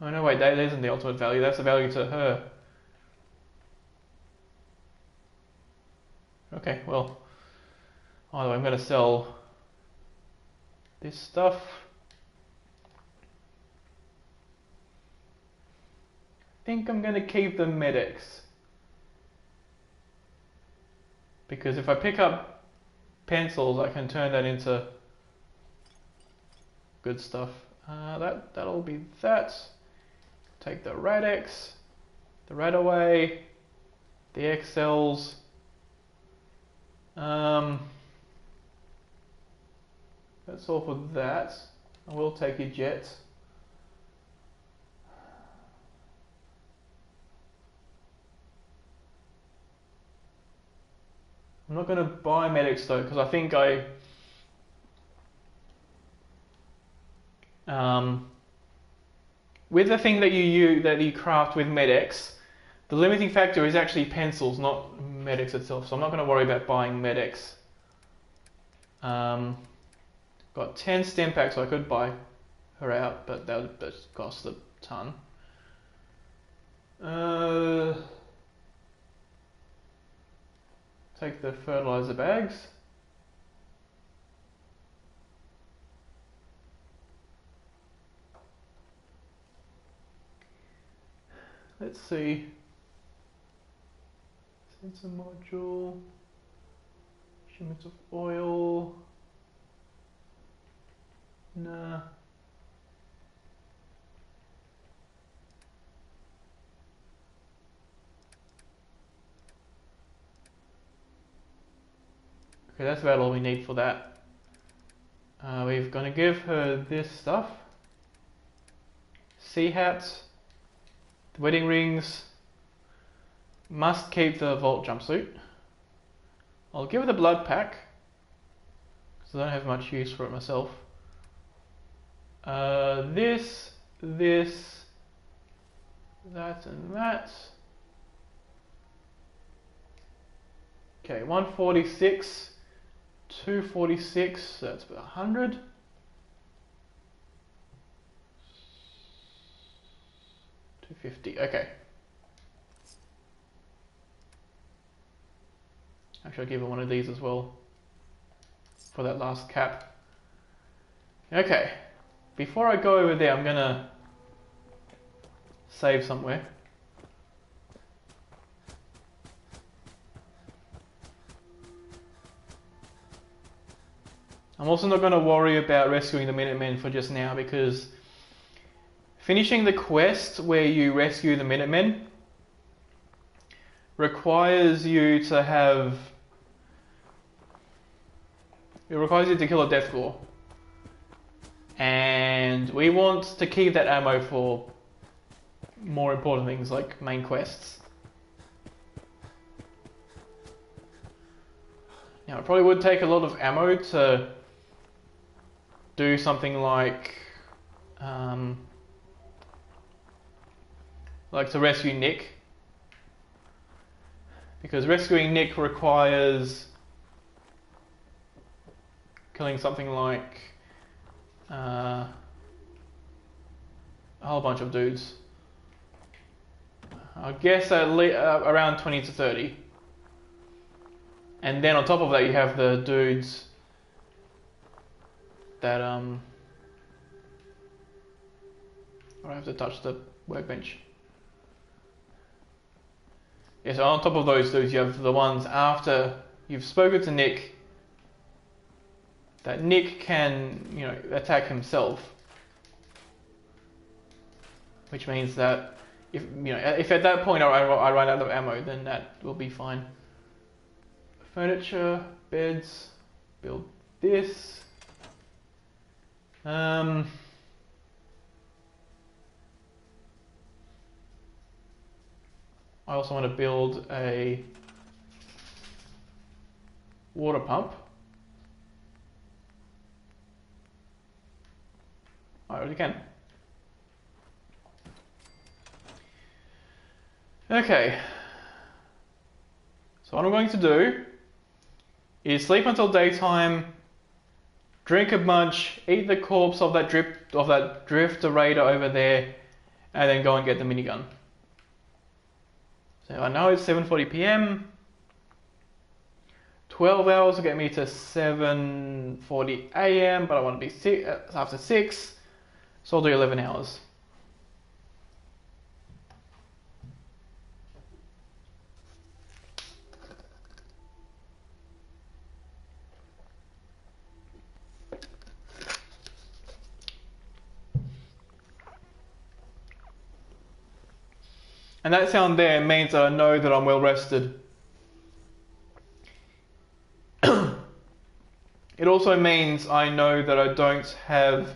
Oh no, wait, that isn't the ultimate value, that's the value to her. Okay, well, either way, I'm going to sell this stuff. I think I'm going to keep the medics, because if I pick up pencils, I can turn that into good stuff. That'll be that. Take the Radex, the Radaway, the XLs. That's all for that. I will take your jet. I'm not going to buy medics though, because I think with the thing that you craft with medics, the limiting factor is actually pencils, not medics itself. So I'm not going to worry about buying medics. Got 10 stem packs, so I could buy her out, but that would cost a ton. Take the fertilizer bags. Let's see. Sensor module. Shipments of oil. Nah. Okay, that's about all we need for that. We're going to give her this stuff. Sea hats. The wedding rings. Must keep the vault jumpsuit. I'll give her the blood pack, because I don't have much use for it myself. This, that and that. Okay, 146, 246, so that's about 100. 250, okay. Actually, I'll give her one of these as well for that last cap. Okay, before I go over there, I'm gonna save somewhere. I'm also not going to worry about rescuing the Minutemen for just now, because finishing the quest where you rescue the Minutemen requires you to have... It requires you to kill a death claw. And we want to keep that ammo for more important things like main quests. Now, it probably would take a lot of ammo to do something like to rescue Nick, because rescuing Nick requires killing something like a whole bunch of dudes. I guess at least around 20 to 30. And then on top of that you have the dudes that I have to touch the workbench. Yeah, so on top of those dudes, you have the ones after you've spoken to Nick, that Nick can, you know, attack himself. Which means that if, you know, if at that point I run out of ammo, then that will be fine. Furniture, beds, build this. I also want to build a water pump. I already can. Okay. So what I'm going to do is sleep until daytime, drink a bunch, eat the corpse of that drifter raider over there, and then go and get the minigun. So I know it's 7:40 p.m. 12 hours will get me to 7:40 a.m. but I want to be after 6, so I'll do 11 hours. And that sound there means that I know that I'm well rested. It also means I know that I don't have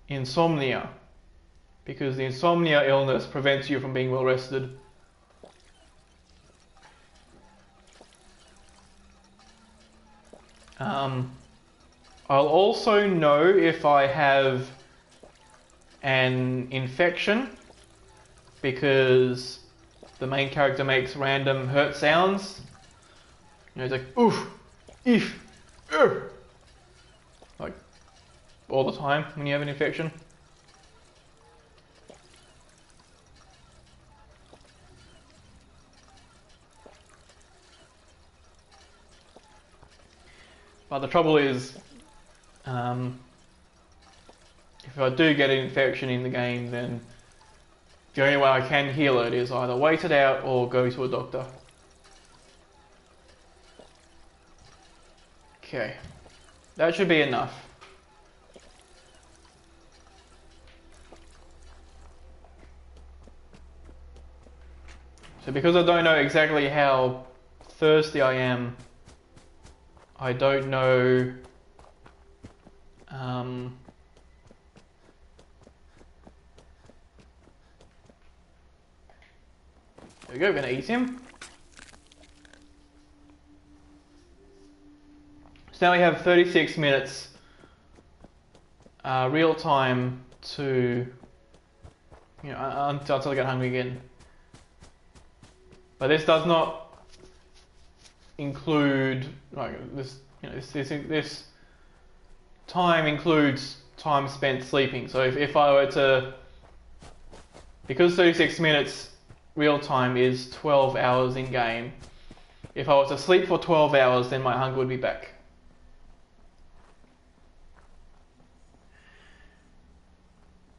insomnia, because the insomnia illness prevents you from being well rested. I'll also know if I have an infection, because the main character makes random hurt sounds. You know, he's like, oof, if, like, all the time when you have an infection. But the trouble is, if I do get an infection in the game, then the only way I can heal it is either wait it out or go to a doctor. Okay, that should be enough. So because I don't know exactly how thirsty I am, I don't know there we go, we're gonna eat him. So now we have 36 minutes real time to, you know, until I get hungry again. But this does not include, like, this, you know, this time includes time spent sleeping. So if I were to, because 36 minutes real time is 12 hours in game, if I was to sleep for 12 hours, then my hunger would be back.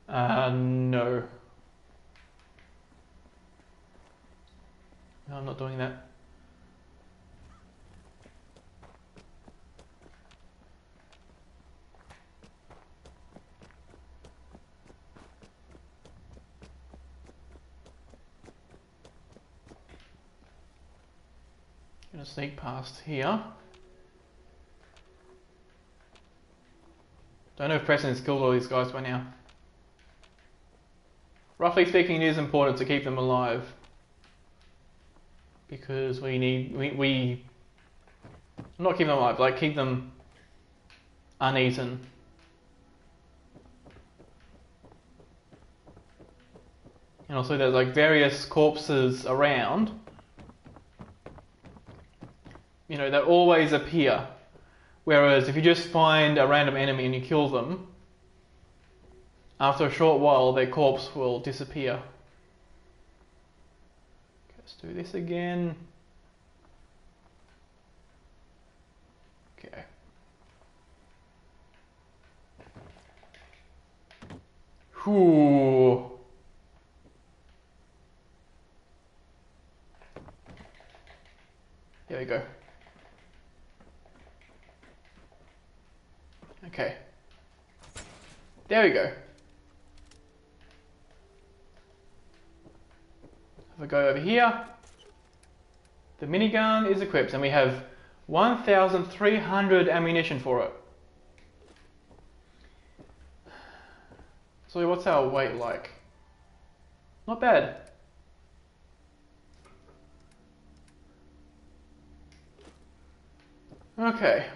No. No, I'm not doing that. Gonna sneak past here. Don't know if Preston's killed all these guys by now. Roughly speaking, it is important to keep them alive, because we not keep them alive, like keep them uneaten. And also there's like various corpses around, you know, that always appear. Whereas if you just find a random enemy and you kill them, after a short while their corpse will disappear. Okay, let's do this again. Okay. Whew. Okay. There we go. If we go over here, the minigun is equipped and we have 1,300 ammunition for it. So what's our weight like? Not bad. Okay.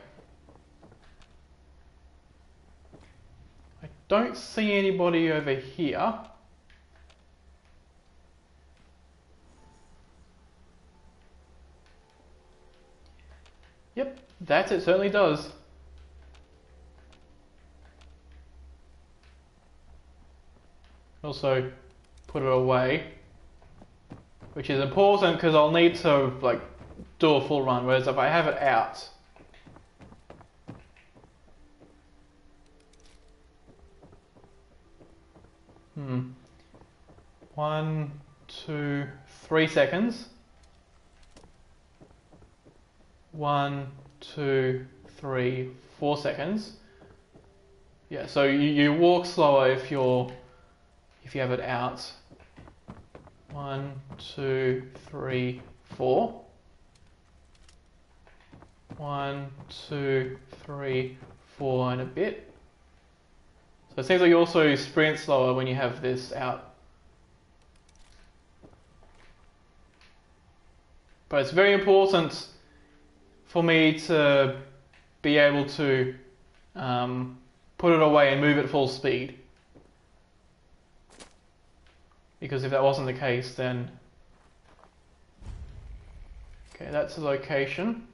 I don't see anybody over here. Yep, that it certainly does. Also, put it away, which is important because I'll need to like do a full run. Whereas if I have it out, one, 2, 3 seconds. 1, 2, 3, 4 seconds. Yeah, so you walk slower if you have it out. 1, 2, 3, 4. 1, 2, 3, 4 and a bit. So it seems like you also sprint slower when you have this out. But it's very important for me to be able to put it away and move at full speed. Because if that wasn't the case, then... Okay, that's the location.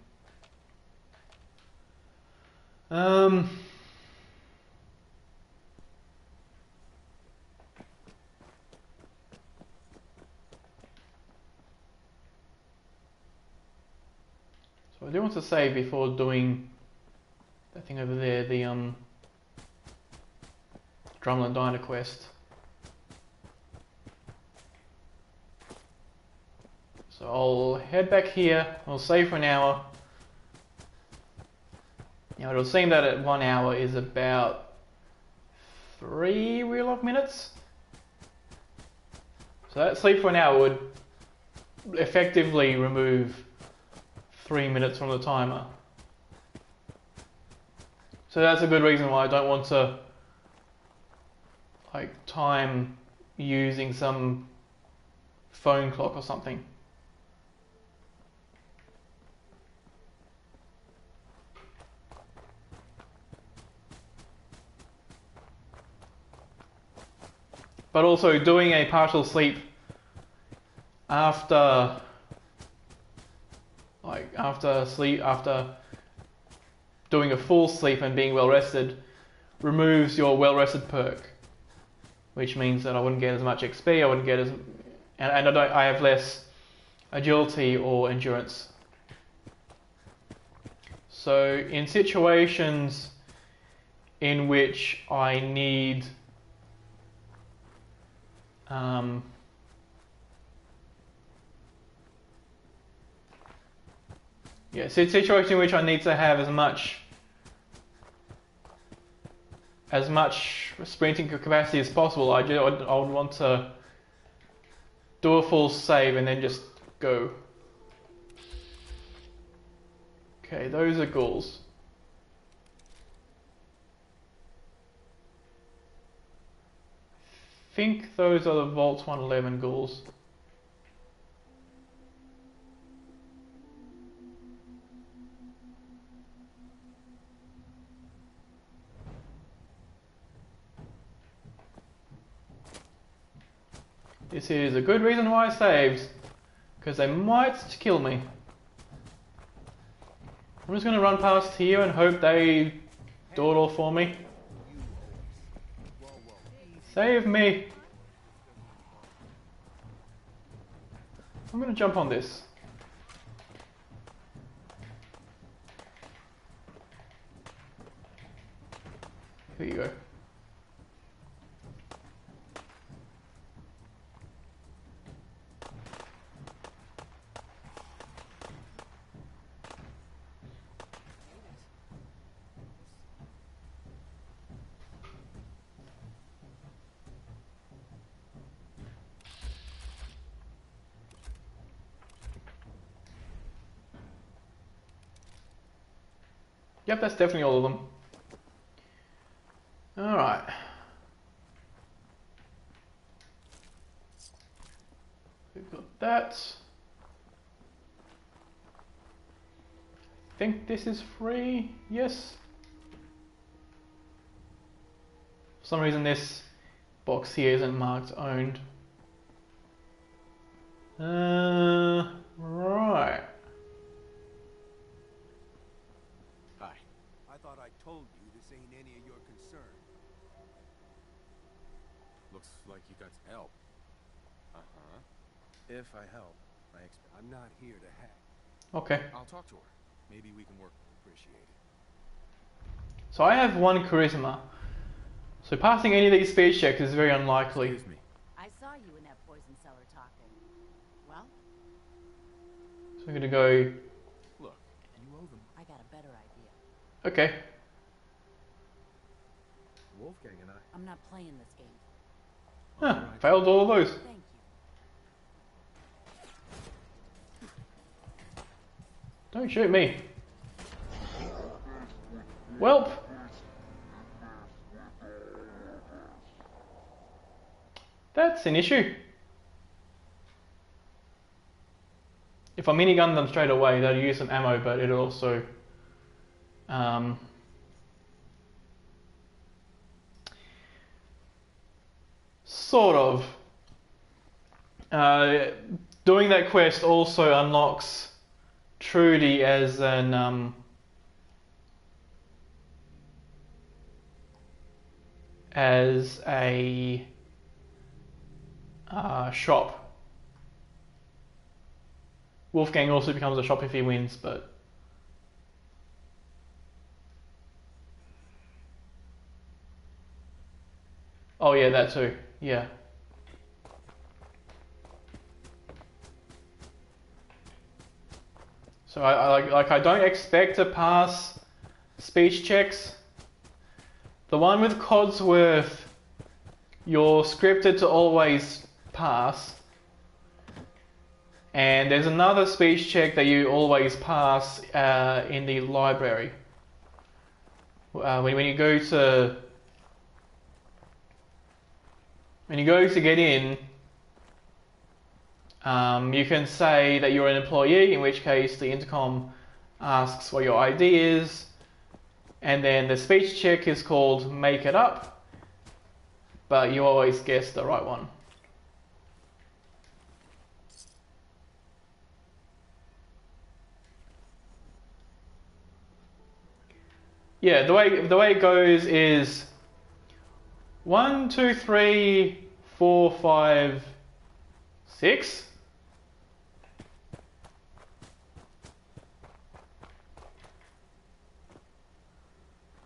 So I do want to save before doing that thing over there, the Drumlin Diner quest. So I'll head back here, I'll save for an hour. Now it'll seem that at 1 hour is about 3 real-life minutes. So that sleep for an hour would effectively remove 3 minutes from the timer. So that's a good reason why I don't want to like time using some phone clock or something. But also doing a partial sleep after doing a full sleep and being well rested removes your well rested perk, which means that I wouldn't get as much XP, I wouldn't get as and I have less agility or endurance. So in situations in which I need so it's a situation in which I need to have as much sprinting capacity as possible. I would want to do a full save and then just go. Okay, those are ghouls. I think those are the Vault 111 ghouls. This is a good reason why I saved, because they might kill me. I'm just going to run past here and hope they do it all for me. Save me! I'm going to jump on this. Here you go. Yep, that's definitely all of them. Alright. We've got that. I think this is free. Yes. For some reason this box here isn't marked owned. Right. Hi. I thought I told you this ain't any of your concern. Looks like you got help. Uh-huh. If I help, I'm not here to hack. Okay. I'll talk to her. Maybe we can work. Appreciate it. So I have 1 charisma. So passing any of these speed checks is very unlikely. Excuse me. I saw you in that poison cellar talking. Well, So I'm gonna go. Look, you owe them. I got a better idea. Okay. Wolfgang and I. I'm not playing this game. Huh, failed all of those. Thank you. Don't shoot me. Welp. That's an issue. If I minigun them straight away, they'll use some ammo, but it'll also sort of. Doing that quest also unlocks Trudy as an as a shop. Wolfgang also becomes a shop if he wins, but oh yeah, that too. Yeah. So I don't expect to pass speech checks. The one with Codsworth, you're scripted to always pass. And there's another speech check that you always pass in the library. When you go to get in, you can say that you're an employee, in which case the intercom asks what your ID is, and then the speech check is called Make It Up, but you always guess the right one. Yeah, the way it goes is 1, 2, 3, 4, 5, 6.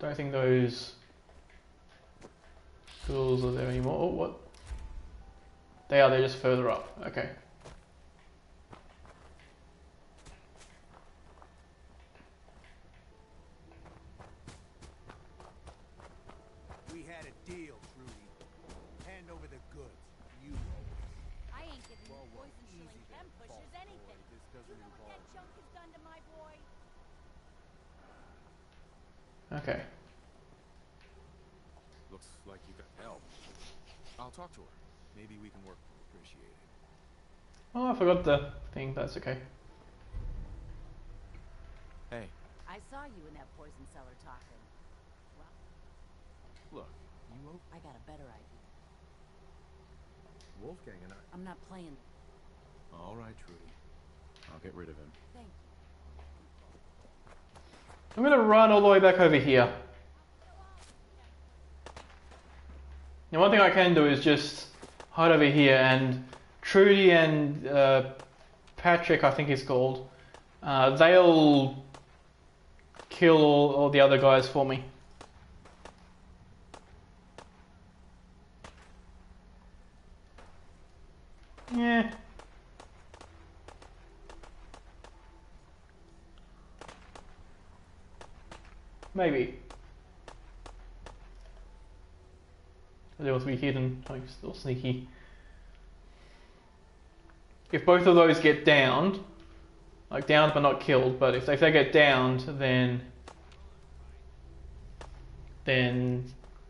Don't think those tools are there anymore. Oh, what? They are. They're just further up. Okay. We had a deal, Trudy. Hand over the goods. You I ain't giving you Whoa, poison easy chilling there, chem pushers boss anything. boy. This You doesn't know what that involve junk has done to my boy? Okay. Looks like you got help. I'll talk to her. Maybe we can work. Appreciate it. Oh, I forgot the thing. That's okay. Hey, I saw you in that poison cellar talking. Well, look, you owe. I got a better idea. Wolfgang and I. I'm not playing. All right, Trudy. I'll get rid of him. Thank you. I'm gonna run all the way back over here. Now, one thing I can do is just hide over here, and Trudy and Patrick, I think he's called, they'll kill all the other guys for me. Yeah. Maybe. They want to be hidden, like still sneaky. If both of those get downed, like downed but not killed, but if they get downed, then then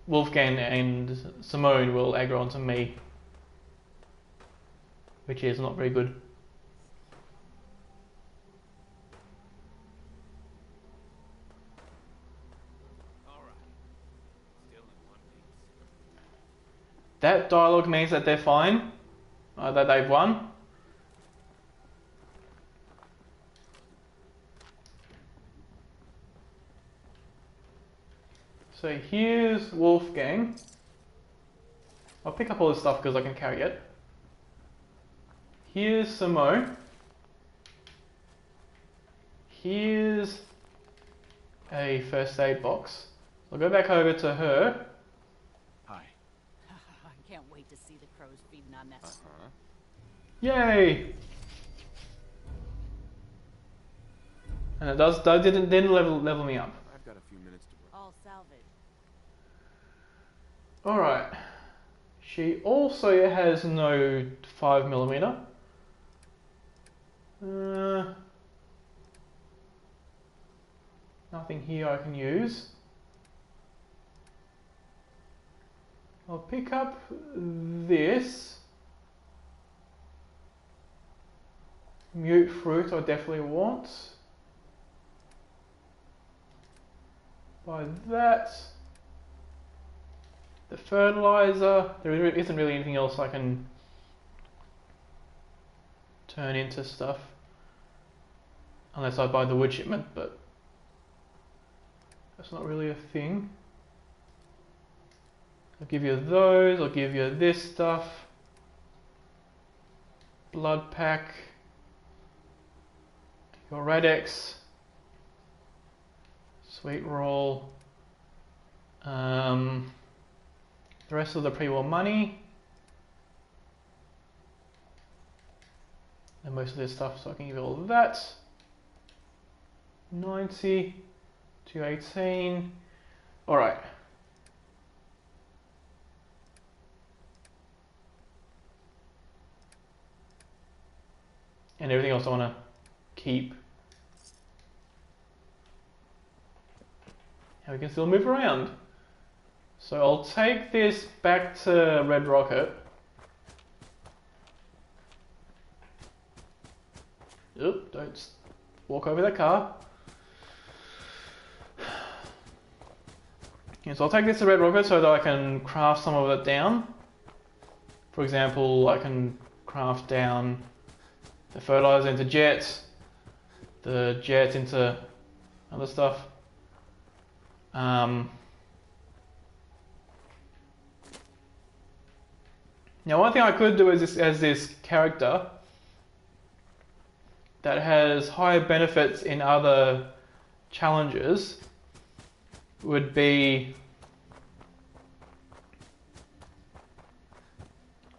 Wolfgang and Simone will aggro onto me, which is not very good. That dialogue means that they're fine, that they've won. So here's Wolfgang. I'll pick up all this stuff because I can carry it. Here's Simone. Here's a first aid box. I'll go back over to her. Hi. I can't wait to see the crows feeding on that. Yay! And it didn't level me up. I've got a few minutes to work. All salvage. Alright. She also has no 5mm. Nothing here I can use. I'll pick up this. Mute fruit I definitely want. Buy that. The fertilizer. There isn't really anything else I can turn into stuff. Unless I buy the wood shipment, but that's not really a thing. I'll give you those, I'll give you this stuff. Blood pack. Your Radex. Sweet roll. The rest of the pre-war money. And most of this stuff, so I can give you all of that. 90 to 18. Alright. And everything else I want to keep. And we can still move around. So I'll take this back to Red Rocket. Oop, don't walk over that car. Yeah, so I'll take this to Red Rocket so that I can craft some of it down. For example, I can craft down the fertilizer into jets, the jets into other stuff. Now, one thing I could do as this character that has higher benefits in other challenges would be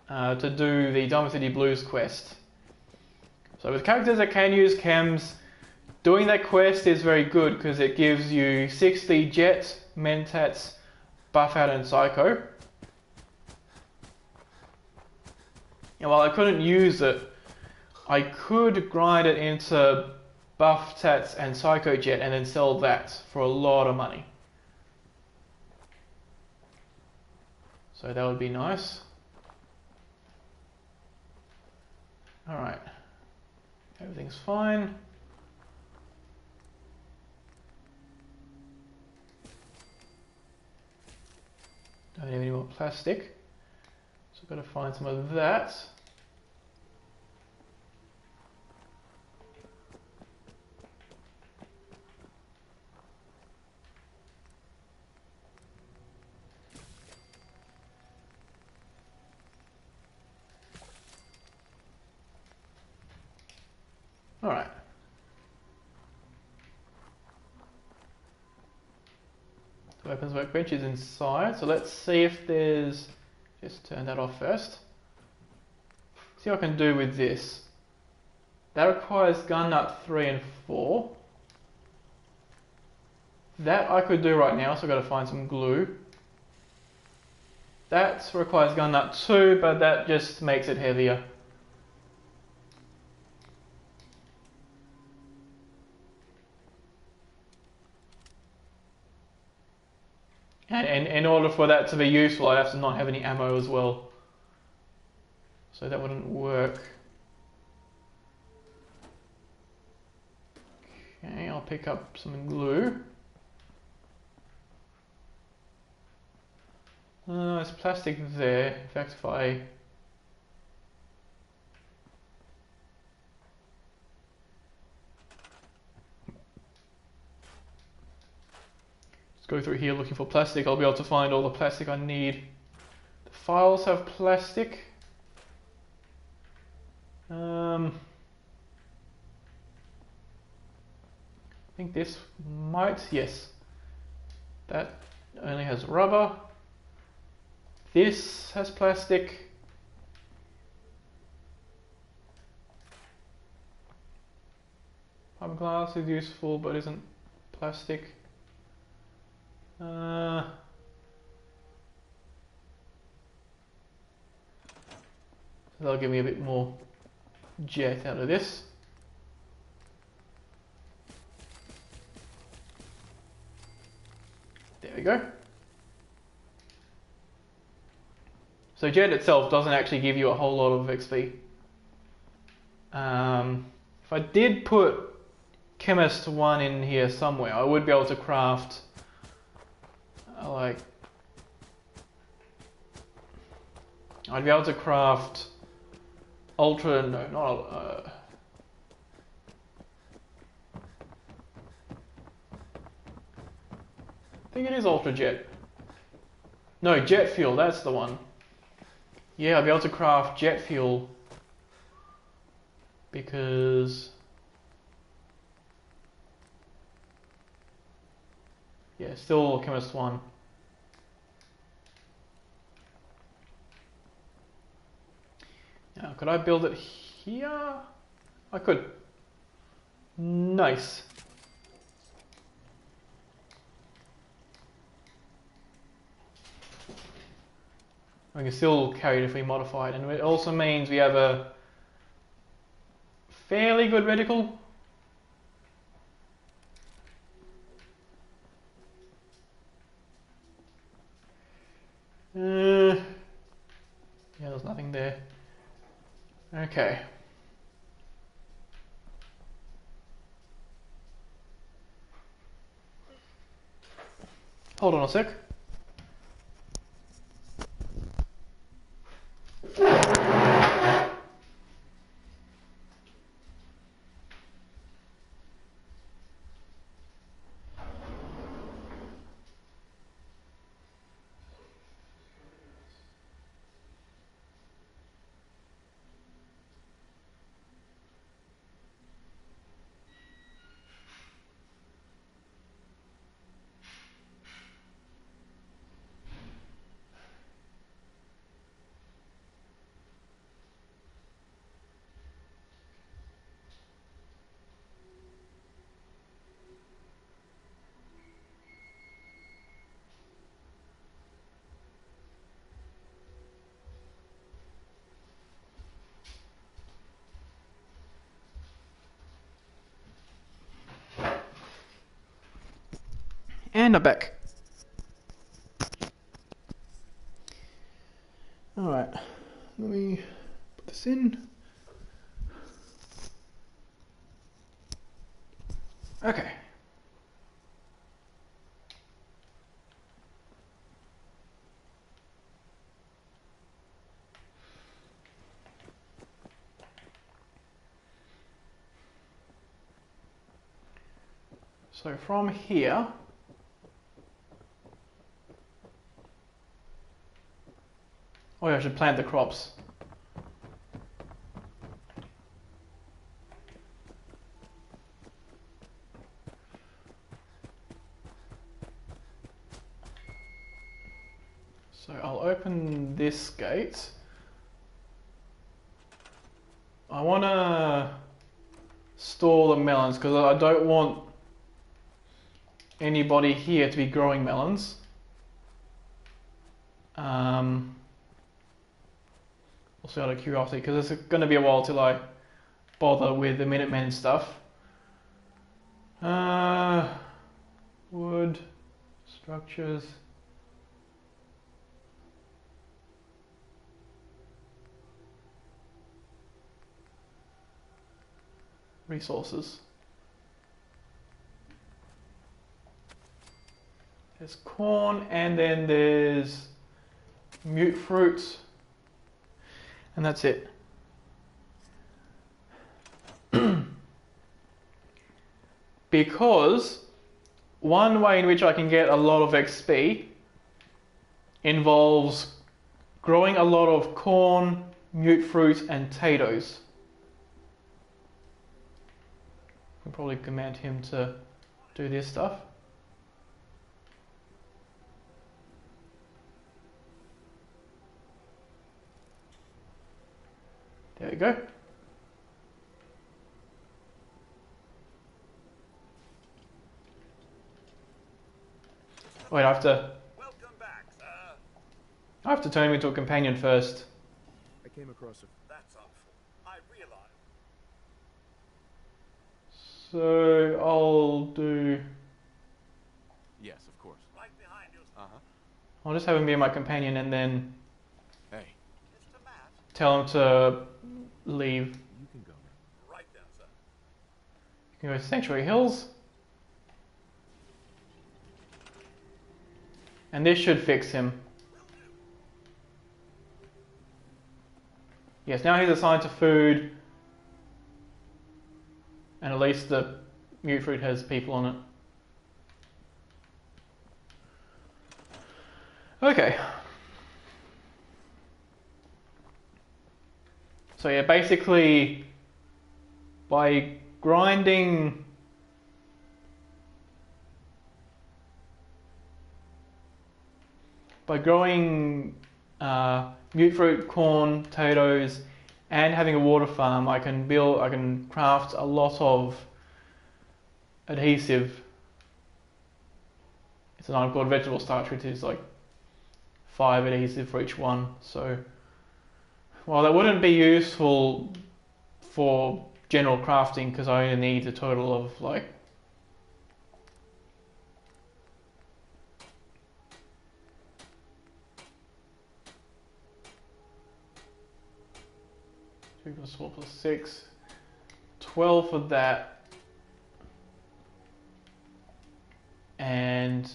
to do the Diamond City Blues quest. So with characters that can use chems, doing that quest is very good because it gives you 60 Jet, Mentats, Buff Out and Psycho. And while I couldn't use it, I could grind it into Buff Tats and Psycho Jet and then sell that for a lot of money. So that would be nice. Alright. Everything's fine. Don't have any more plastic. So I've got to find some of that. Alright. The weapons workbench is inside, so let's see if there's... Just turn that off first. See what I can do with this. That requires gun nut 3 and 4. That I could do right now, so I've got to find some glue. That requires gun nut 2, but that just makes it heavier. And in order for that to be useful, I'd have to not have any ammo as well. So that wouldn't work. Okay, I'll pick up some glue. There's plastic there. In fact, if I... just go through here looking for plastic, I'll be able to find all the plastic I need. The files have plastic. I think this might, yes. That only has rubber. This has plastic. Fiberglass is useful but isn't plastic. That'll give me a bit more jet out of this. There we go. So jet itself doesn't actually give you a whole lot of XP. If I did put Chemist 1 in here somewhere, I would be able to craft I'd be able to craft Ultra, no, not I think it is Ultra Jet. No, Jet Fuel, that's the one. Yeah, I'll be able to craft Jet Fuel because... yeah, still Chemist 1. Now, could I build it here? I could. Nice. We can still carry it if we modify it, and it also means we have a fairly good reticle. Yeah, there's nothing there. Okay. Hold on a sec. And I'm back. Alright, let me put this in. Okay. So from here, oh yeah, I should plant the crops. So I'll open this gate. I want to store the melons because I don't want anybody here to be growing melons. Also out of curiosity, because it's going to be a while till I bother with the Minutemen stuff. Wood, structures. resources. There's corn, and then there's mute fruits, and that's it. Because one way in which I can get a lot of XP involves growing a lot of corn, mute fruit, and potatoes. I can probably command him to do this stuff. There we go. Wait, I have to turn him into a companion first. I came across a... That's awful. I realize. So I'll do... Yes, of course. Right behind you. Uh-huh. I'll just have him be my companion and then Hey. Mr. Matt. tell him to leave. You can go now. Right then, sir. You can go to Sanctuary Hills. And this should fix him. Yes, now he's assigned to food. And at least the mute fruit has people on it. Okay. So yeah, basically by grinding growing mute fruit, corn, potatoes, and having a water farm, I can craft a lot of adhesive. It's an item called vegetable starch, which is like 5 adhesive for each one. So, while that wouldn't be useful for general crafting, because I only need a total of like 2 plus 4 plus 6, 12 for that, and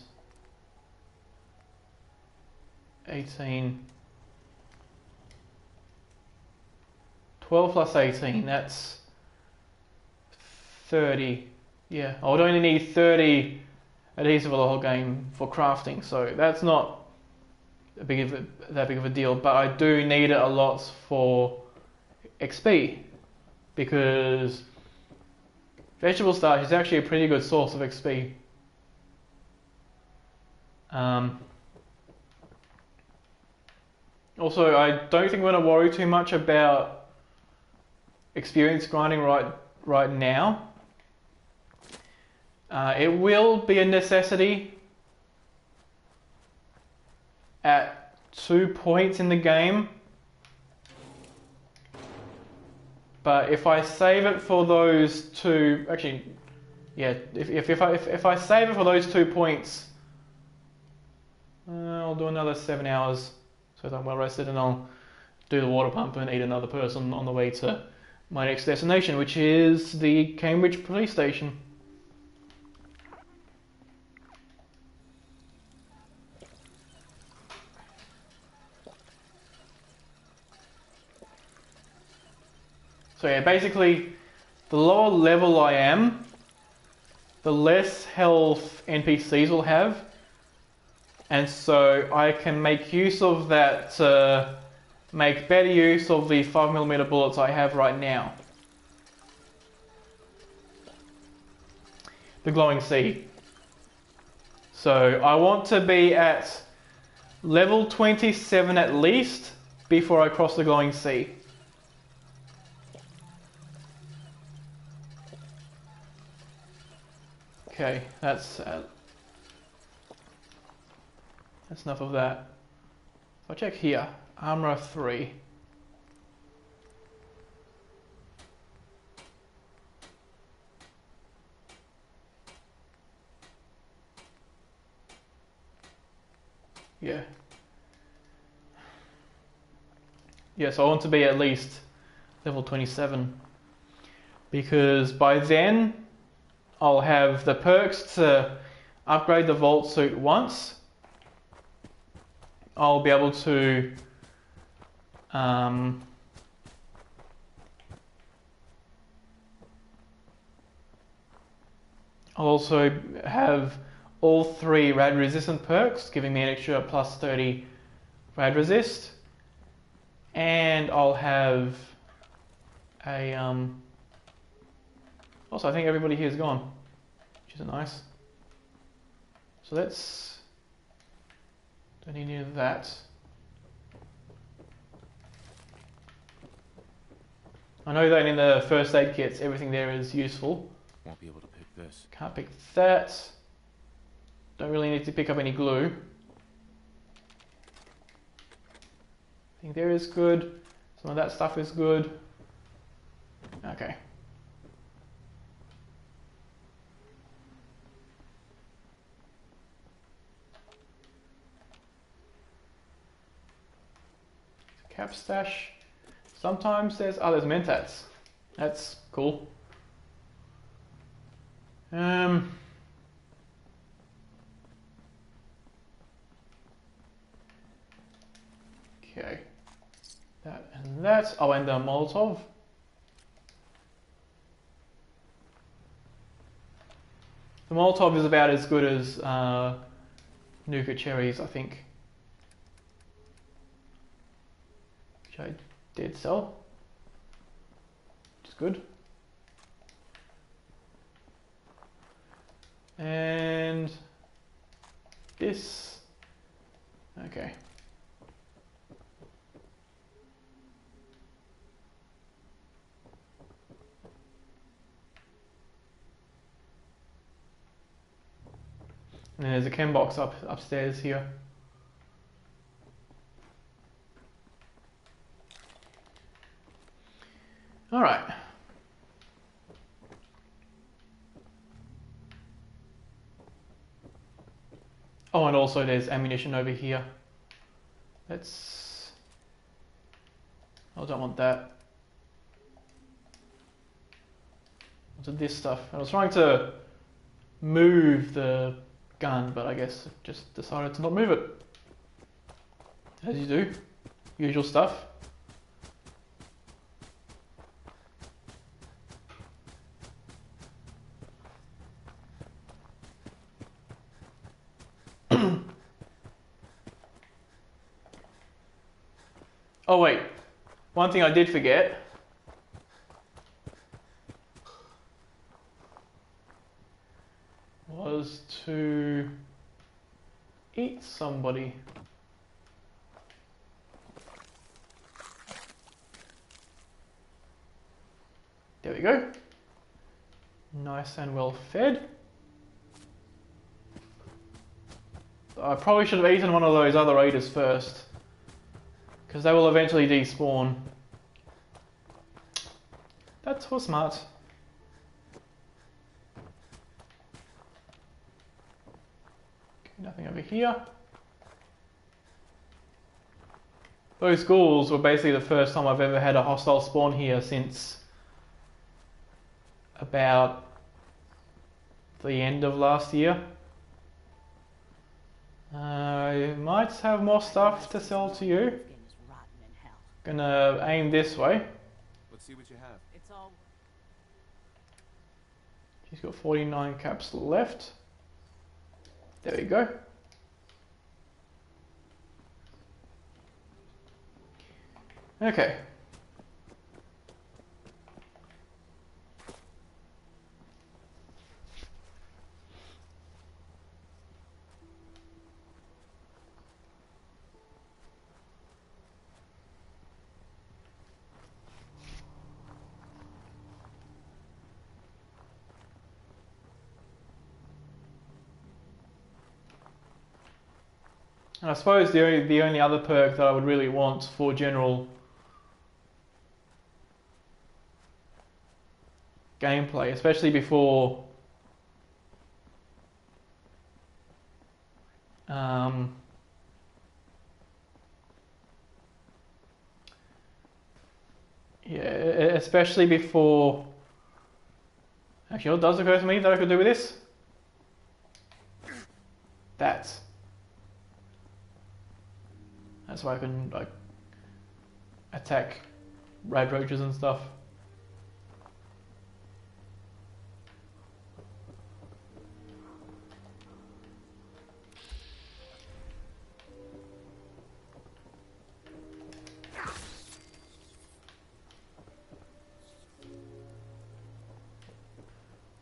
18, 12 plus 18, that's 30. Yeah, I would only need 30 adhesive for the whole game for crafting, so that's not that big of a deal, but I do need it a lot for XP, because vegetable starch is actually a pretty good source of XP. Also, I don't think we're going to worry too much about experience grinding right now. It will be a necessity at 2 points in the game. But if I save it for those two, actually, yeah, if I save it for those 2 points, I'll do another 7 hours, so that I'm well rested, and I'll do the water pump and eat another person on the way to my next destination, which is the Cambridge police station. So yeah, basically, the lower level I am, the less health NPCs will have, and so I can make use of that to make better use of the 5mm bullets I have right now. The glowing sea. So I want to be at level 27 at least before I cross the glowing sea. Okay, that's enough of that. I'll check here. Armor 3. Yeah. Yes, I want to be at least level 27. because by then I'll have the perks to upgrade the vault suit once. I'll be able to I'll also have all 3 rad resistant perks, giving me an extra plus 30 rad resist, and I'll have a also I think everybody here is gone, which is nice. So let's don't need any of that. I know that in the first aid kits everything there is useful. Won't be able to pick this. Can't pick that. Don't really need to pick up any glue. I think there is good. Some of that stuff is good. Okay. Cap stash. Sometimes there's mentats. That's cool. Okay. That and that. Oh, and the Molotov. The Molotov is about as good as Nuka Cherries, I think. Which I did sell. Which is good. And this. Okay. And there's a chem box upstairs here. All right. Oh, and also there's ammunition over here. Let's... I don't want that. What's this stuff? I was trying to move the gun, but I guess just decided to not move it. As you do. Usual stuff. Oh wait, one thing I did forget. Was to eat somebody. There we go. Nice and well fed. I probably should have eaten one of those other raiders first, because they will eventually despawn. That's so smart. Nothing over here. Those ghouls were basically the first time I've ever had a hostile spawn here since about the end of last year. I might have more stuff to sell to you. Gonna aim this way. Let's see what you have. It's all... She's got 49 caps left. There we go. Okay. And I suppose the only other perk that I would really want for general gameplay, especially before especially before Actually, what does occur to me that I could do with this? That's why I can like attack rad roaches and stuff.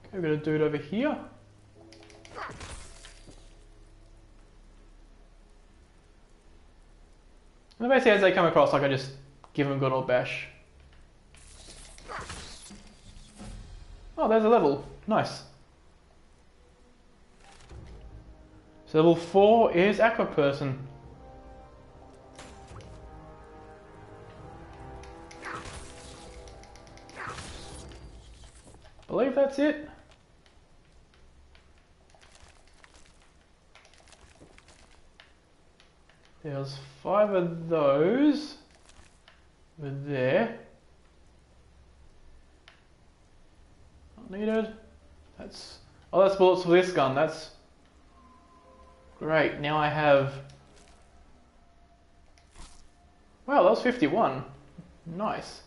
Okay, we're gonna do it over here. And basically as they come across, like I just give them a good old bash. Oh, there's a level. Nice. So level 4 is Aqua Person. Believe that's it. There's 5 of those over there. Not needed. That's bullets for this gun. That's great. Now I have. Wow, that was 51. Nice.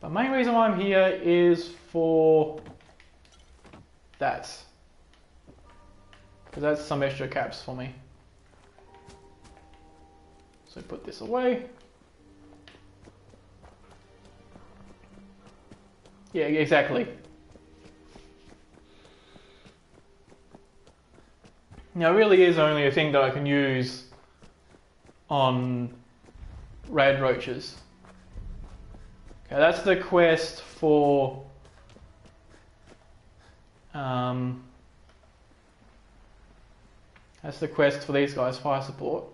The main reason why I'm here is for that. Because that's some extra caps for me. So put this away. Yeah, exactly. Now it really is only a thing that I can use on rad roaches. Okay, that's the quest for that's the quest for these guys, fire support.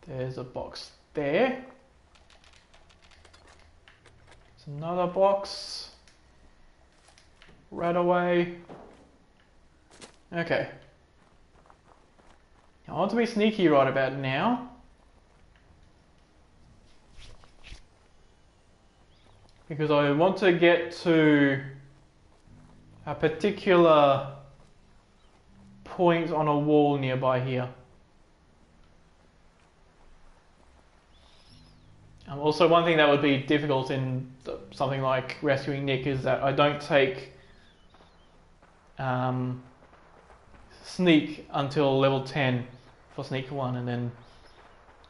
There's a box there. There's another box. Right away. Okay. I want to be sneaky right about now. Because I want to get to a particular point on a wall nearby here. Also, one thing that would be difficult in something like rescuing Nick is that I don't take sneak until level 10 for sneak 1 and then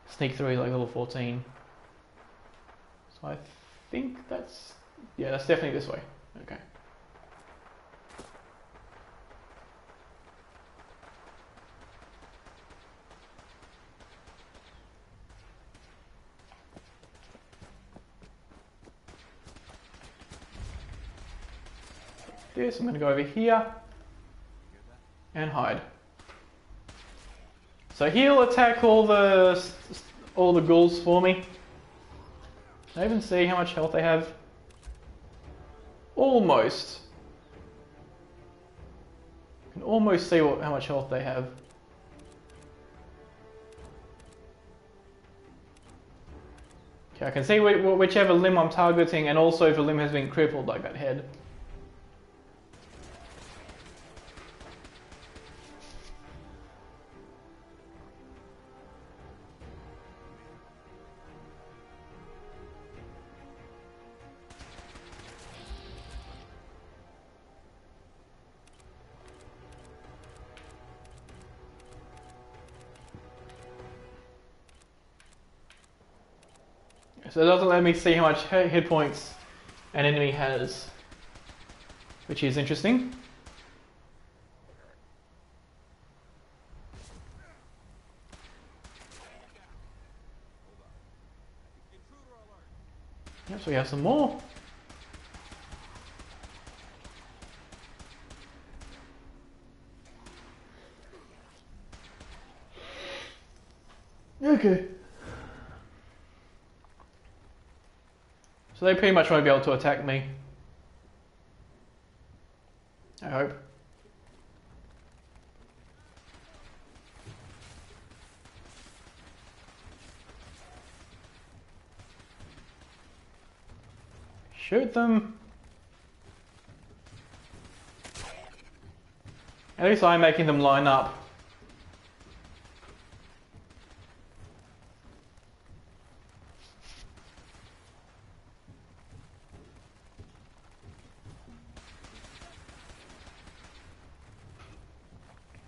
sneak 3 like level 14. So I think that's definitely this way. Okay. I'm going to go over here and hide. So he'll attack all the ghouls for me. Can I even see how much health they have? Almost. I can almost see how much health they have. Okay, I can see whichever limb I'm targeting, and also if a limb has been crippled, like that head. So it doesn't let me see how much hit points an enemy has, which is interesting. Yep, so we have some more. Okay. So they pretty much won't be able to attack me. I hope. Shoot them. At least I'm making them line up.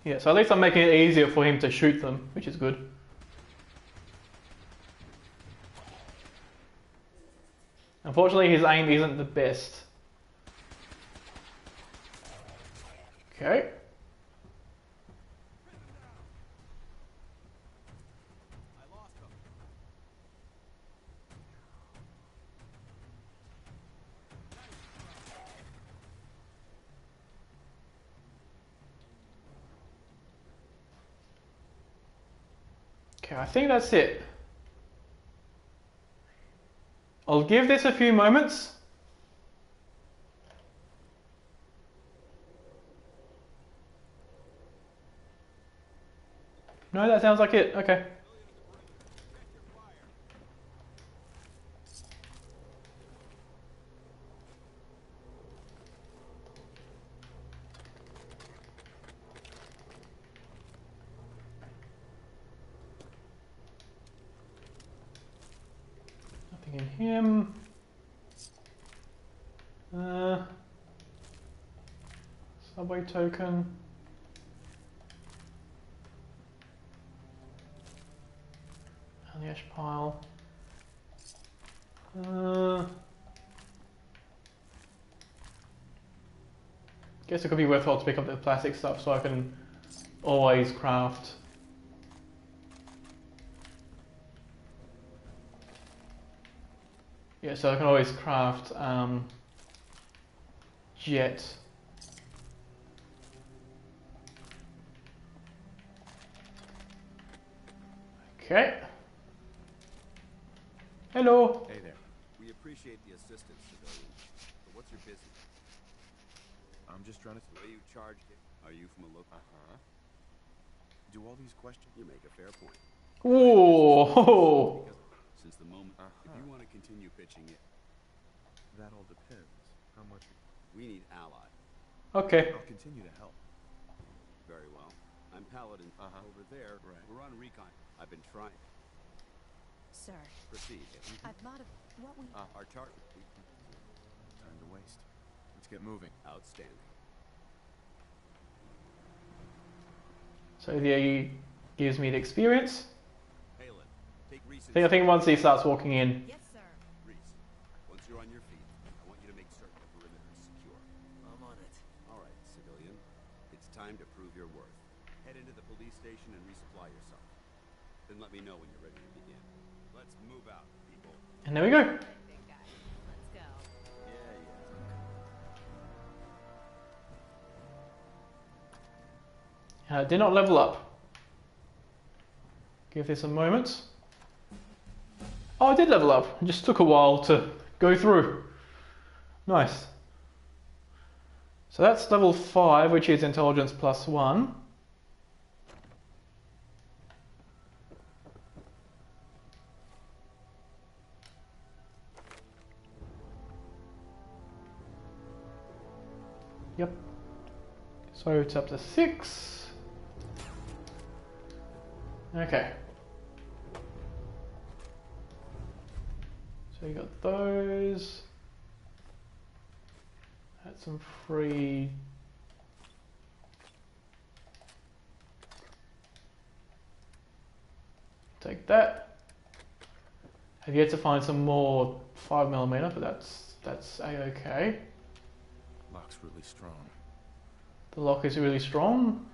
Yeah, so at least I'm making it easier for him to shoot them, which is good. Unfortunately, his aim isn't the best. Okay. Okay, I think that's it. I'll give this a few moments. No, that sounds like it. Okay. Nothing in him. Subway token. And the ash pile. Guess it could be worthwhile to pick up the plastic stuff so I can always craft. Yeah, so I can always craft jet. Okay. Hello. Hey there. We appreciate the assistance, civilian. But what's your business? I'm just trying to... The way you charged it. Are you from a local? Uh-huh. Do all these questions... You make a fair point. Whoa. Since the moment... If you want to continue pitching it... That all depends. How much... We need allies. Okay. I'll continue to help. Very well. I'm Paladin. Over there. Right. We're on recon. I've been trying. Sir, Proceed. I've thought of what we... Our target. Time to waste. Let's get moving. Outstanding. So he gives me the experience. Palin, take Reese. I think once he starts walking in. Yes, sir. Reese, once you're on your feet, I want you to make certain the perimeter is secure. I'm on it. All right, civilian. It's time to prove your worth. Head into the police station and resupply yourself. Then let me know when you're ready to begin. Let's move out, people. And there we go. Big guy. Let's go. Did not level up. Give this a moment. Oh, I did level up. It just took a while to go through. Nice. So that's level 5, which is intelligence +1. Yep. So it's up to 6. Okay. So you got those. That's some free. Take that. Have yet to find some more 5mm, but that's a-okay. Lock's really strong. The lock is really strong.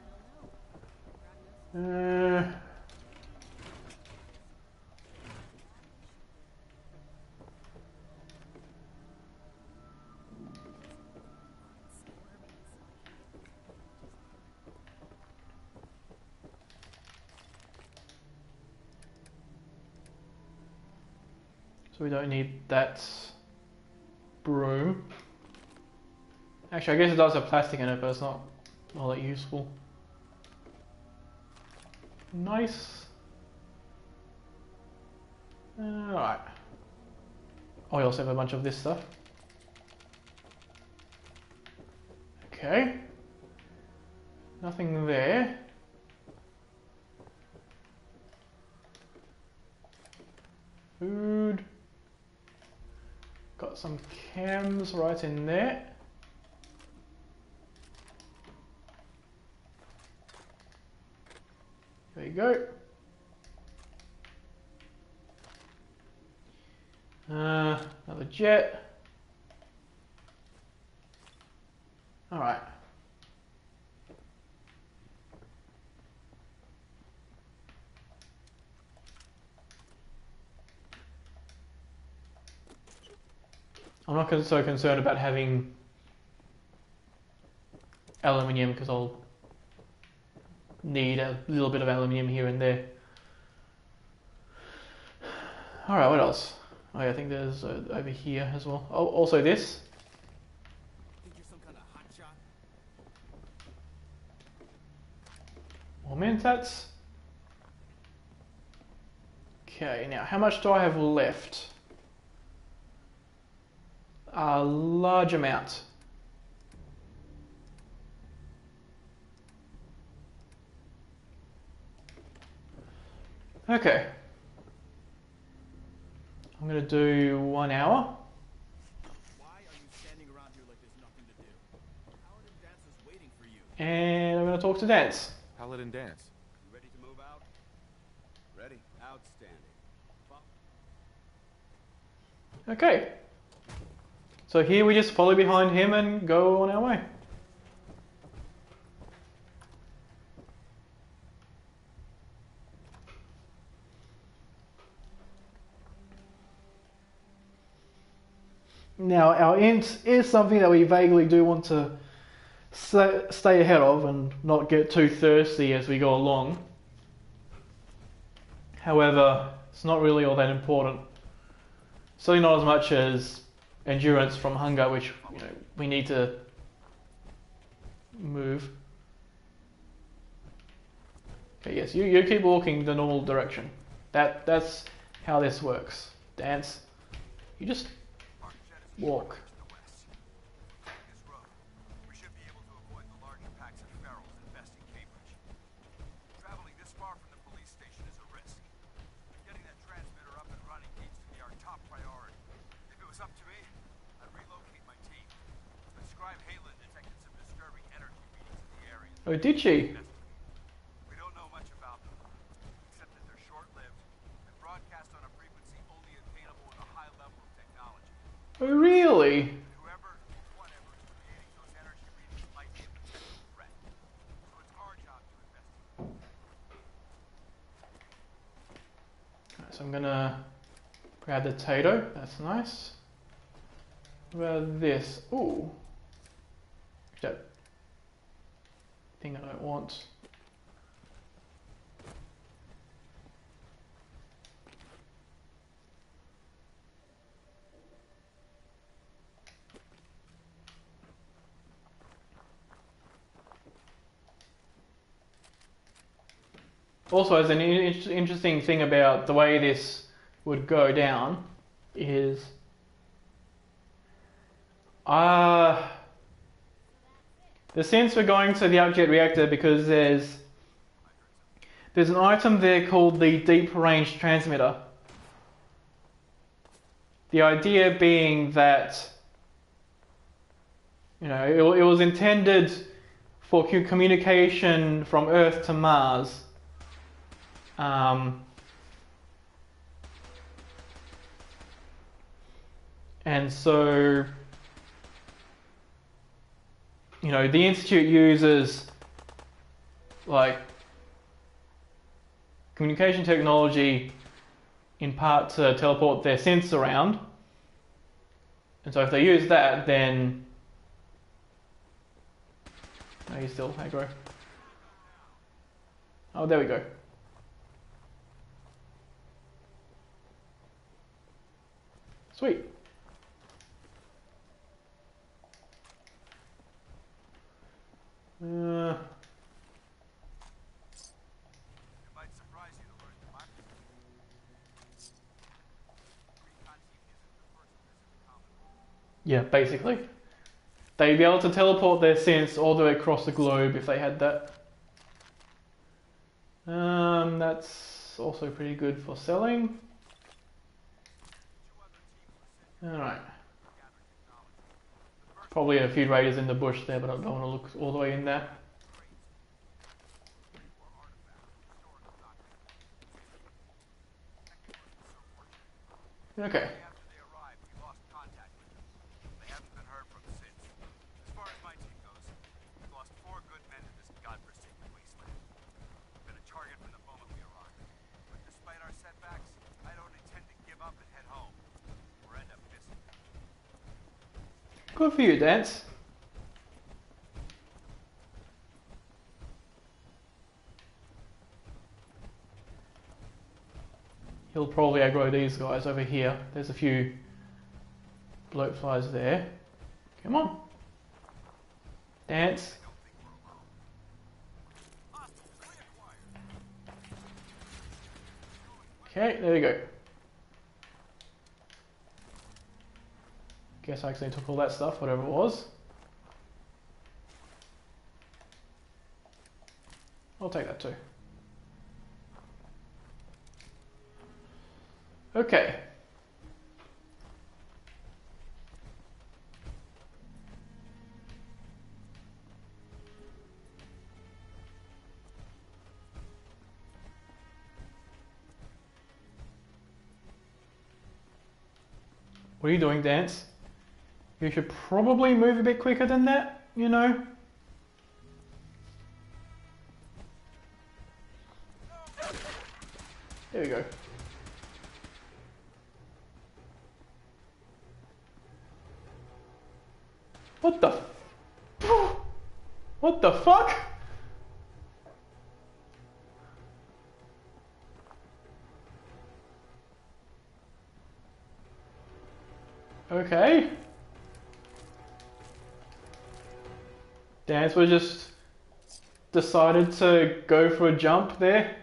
So we don't need that broom. Actually, I guess it does have plastic in it, but it's not all that useful. Nice. Alright. Oh, we also have a bunch of this stuff. Okay. Nothing there. Food. Got some cams right in there. There you go. Another jet. Alright. I'm not so concerned about having aluminium because I'll need a little bit of aluminium here and there. Alright, what else? Oh yeah, I think there's over here as well. Oh, also this. Think you're some kind of hotshot? More mentats. Okay, now how much do I have left? A large amount. Okay. I'm gonna do 1 hour. Why are you standing around here like there's nothing to do? Paladin Dance is waiting for you. And I'm gonna talk to Dance. Paladin Dance. You ready to move out? Ready. Outstanding. Okay. So here we just follow behind him and go on our way. Now our int is something that we vaguely do want to stay ahead of and not get too thirsty as we go along. However, it's not really all that important. Certainly not as much as endurance from hunger, which we need to move. Okay, yes, you keep walking the normal direction. That's how this works. Dance. You just walk. We should be able to avoid the larger packs of ferals infesting Cambridge. Traveling this far from the police station is a risk. Getting that transmitter up and running needs to be our top priority. If it was up to me, I'd relocate my team. But Scribe Halen detected some disturbing energy readings in the area. Oh, did she? We don't know much about them, except that they're short-lived and broadcast on a frequency only attainable with a high level of technology. Oh, really? Whoever, whatever is creating those energy readings might be a potential threat. So it's our job to investigate. Alright, so I'm gonna grab the potato. That's nice. What about this? Ooh. That thing I don't want. Also, as an interesting thing about the way this would go down is the sense we're going to the outjet reactor because there's an item there called the deep range transmitter. The idea being that it was intended for communication from Earth to Mars. And so, the Institute uses communication technology in part to teleport their synths around. And so if they use that, then... No, he's still aggro. Oh, there we go. Sweet. It might surprise you to learn democracy. Recon team isn't the first to visit the common room. Yeah, basically. they'd be able to teleport their synths all the way across the globe if they had that. That's also pretty good for selling. Alright. Probably a few raiders in the bush there, but I don't want to look all the way in there. Okay. After they arrived, we lost contact with them. They haven't been heard from since. As far as my team goes, we've lost 4 good men in this godforsaken wasteland. We've been a target from the moment we arrived. But despite our setbacks, I don't intend to give up and head home, or end up missing. Good for you, Dance. He'll probably aggro these guys over here. There's a few bloat flies there. Come on. Dance. Okay, there we go. Guess I accidentally took all that stuff, whatever it was. I'll take that too. Okay. What are you doing, Dance? You should probably move a bit quicker than that, you know? There we go. What the? What the fuck? Okay. Dance was just decided to go for a jump there.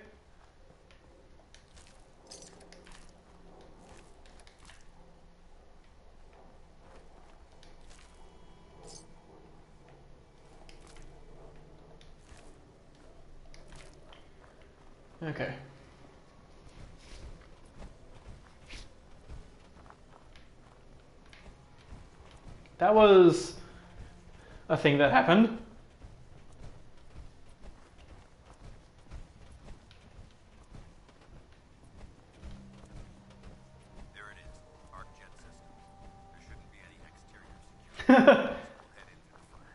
Okay. That was a thing that happened. There it is, arc jet system. There shouldn't be any exterior security. We'll head into the fire.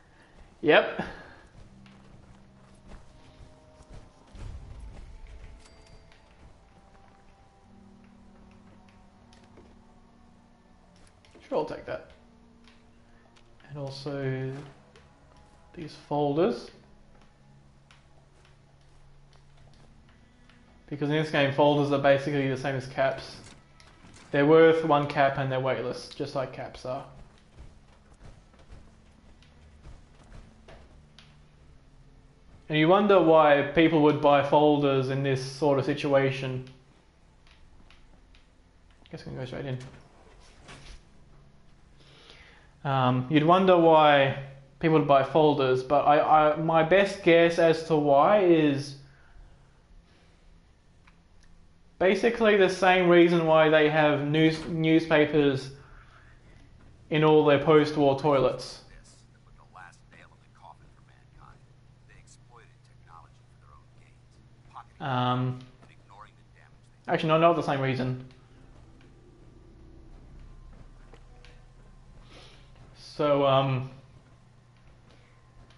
Yep. Sure, I'll take that. And also these folders. Because in this game, folders are basically the same as caps. They're worth 1 cap and they're weightless, just like caps are. And you wonder why people would buy folders in this sort of situation. Guess we can go straight in. You'd wonder why people would buy folders, but my best guess as to why is basically the same reason why they have newspapers in all their post-war toilets. This that put the last nail in the coffin for mankind. They exploited technology for their own gains, pocketing and ignoring the damage they Actually, no, not the same reason. So,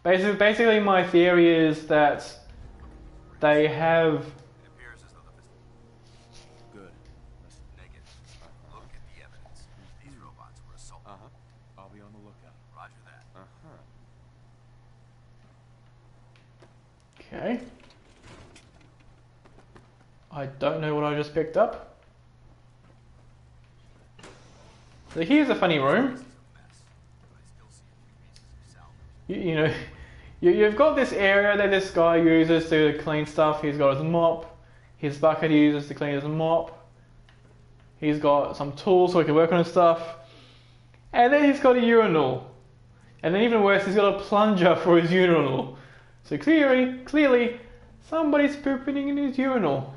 basically my theory is that they have... It appears as though the Good. negative. Look at the evidence. These robots were assaulted. I'll be on the lookout. Roger that. Okay. I don't know what I just picked up. So here's a funny room. You know, you've got this area that this guy uses to clean stuff. He's got his mop, his bucket he uses to clean his mop. He's got some tools so he can work on his stuff. And then he's got a urinal. And then even worse, he's got a plunger for his urinal. So clearly, somebody's pooping in his urinal.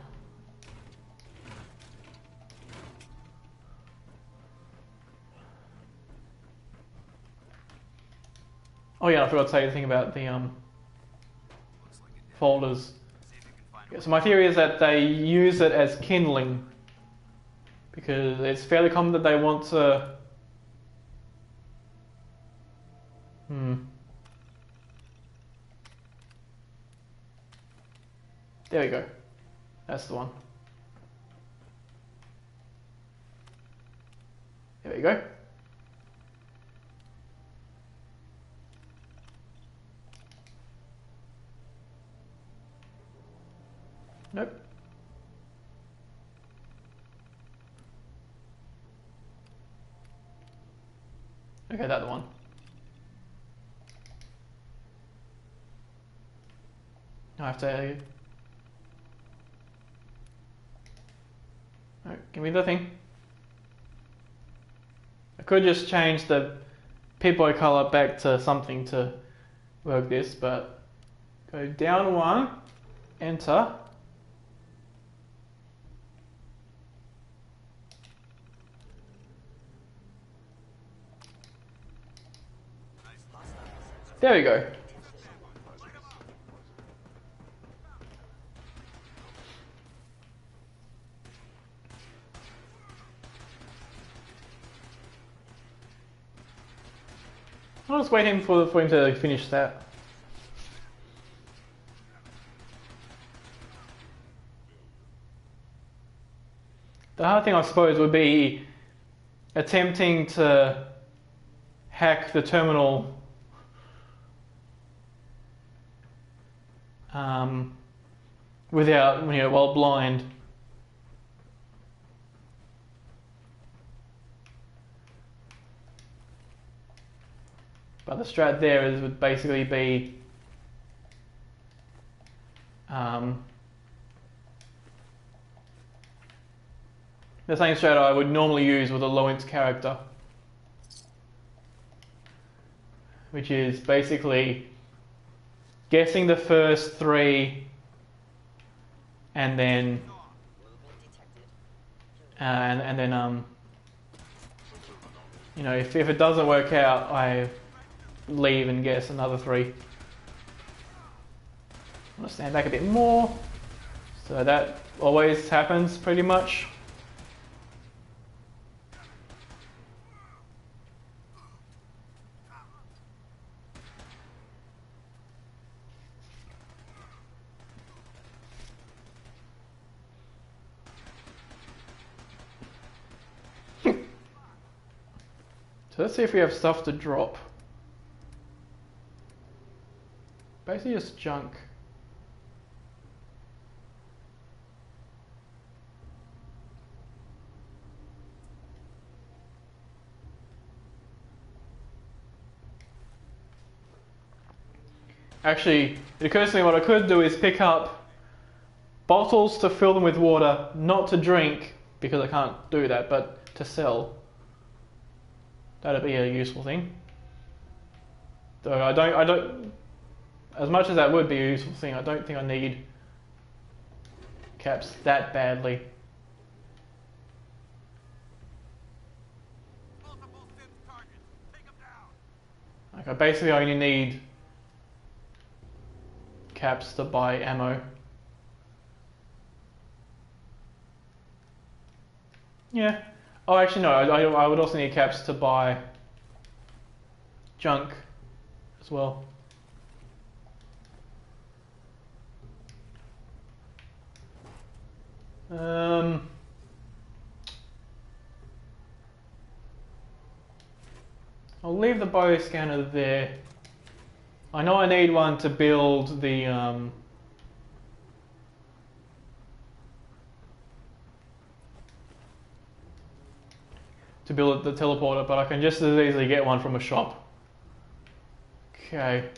Oh yeah, I forgot to say anything about the folders. Yeah, so my theory is that they use it as kindling, because it's fairly common that they want to. There we go. That's the one. There we go. Nope. Okay, that's the one. I have to. Alright, give me the thing. I could just change the Pip-Boy color back to something to work this, but go down one, enter. There we go. I'll just wait for him to finish that. The hard thing, I suppose, would be attempting to hack the terminal without, while blind. But the strat there would basically be the same strat I would normally use with a low-int character, which is basically guessing the first three and then if it doesn't work out, I leave and guess another three. I'm gonna stand back a bit more, so that always happens pretty much. So let's see if we have stuff to drop. Basically just junk. Actually, it occurs to me what I could do is pick up bottles to fill them with water, not to drink, because I can't do that, but to sell. That'd be a useful thing. Though I don't, as much as that would be a useful thing, I don't think I need caps that badly. Like I basically only need caps to buy ammo. Yeah. Oh, actually no, I would also need caps to buy junk as well. I'll leave the bioscanner there. I know I need one to build the teleporter, but I can just as easily get one from a shop. Okay.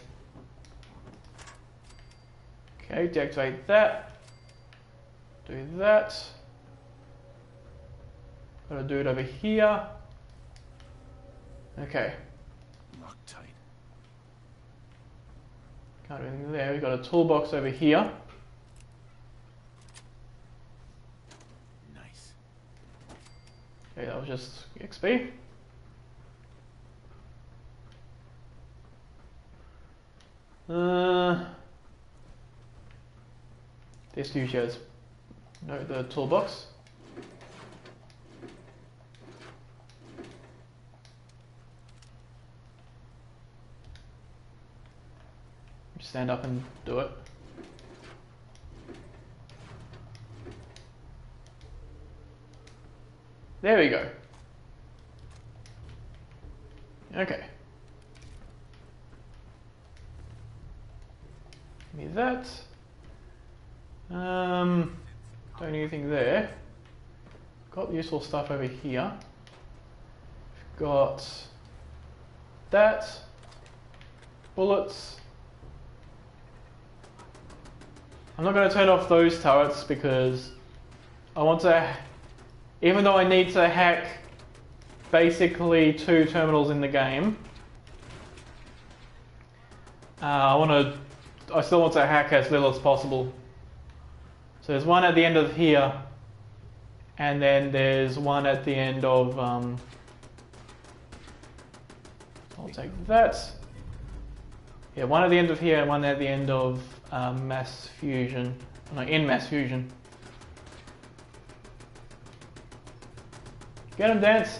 Okay, deactivate that. Do that. Gotta do it over here. Okay. Loctite. Can't do anything there. We've got a toolbox over here. Nice. Okay, that was just XP. This usually has the toolbox. Just stand up and do it. There we go. Okay. Give me that. Don't need anything there. Got the useful stuff over here. Got that. Bullets. I'm not going to turn off those turrets because I want to, even though I need to hack basically 2 terminals in the game, I still want to hack as little as possible. So there's one at the end of here, and then there's one at the end of, I'll take that. Yeah, one at the end of here and one at the end of mass fusion. No, in mass fusion. Get him, Dance!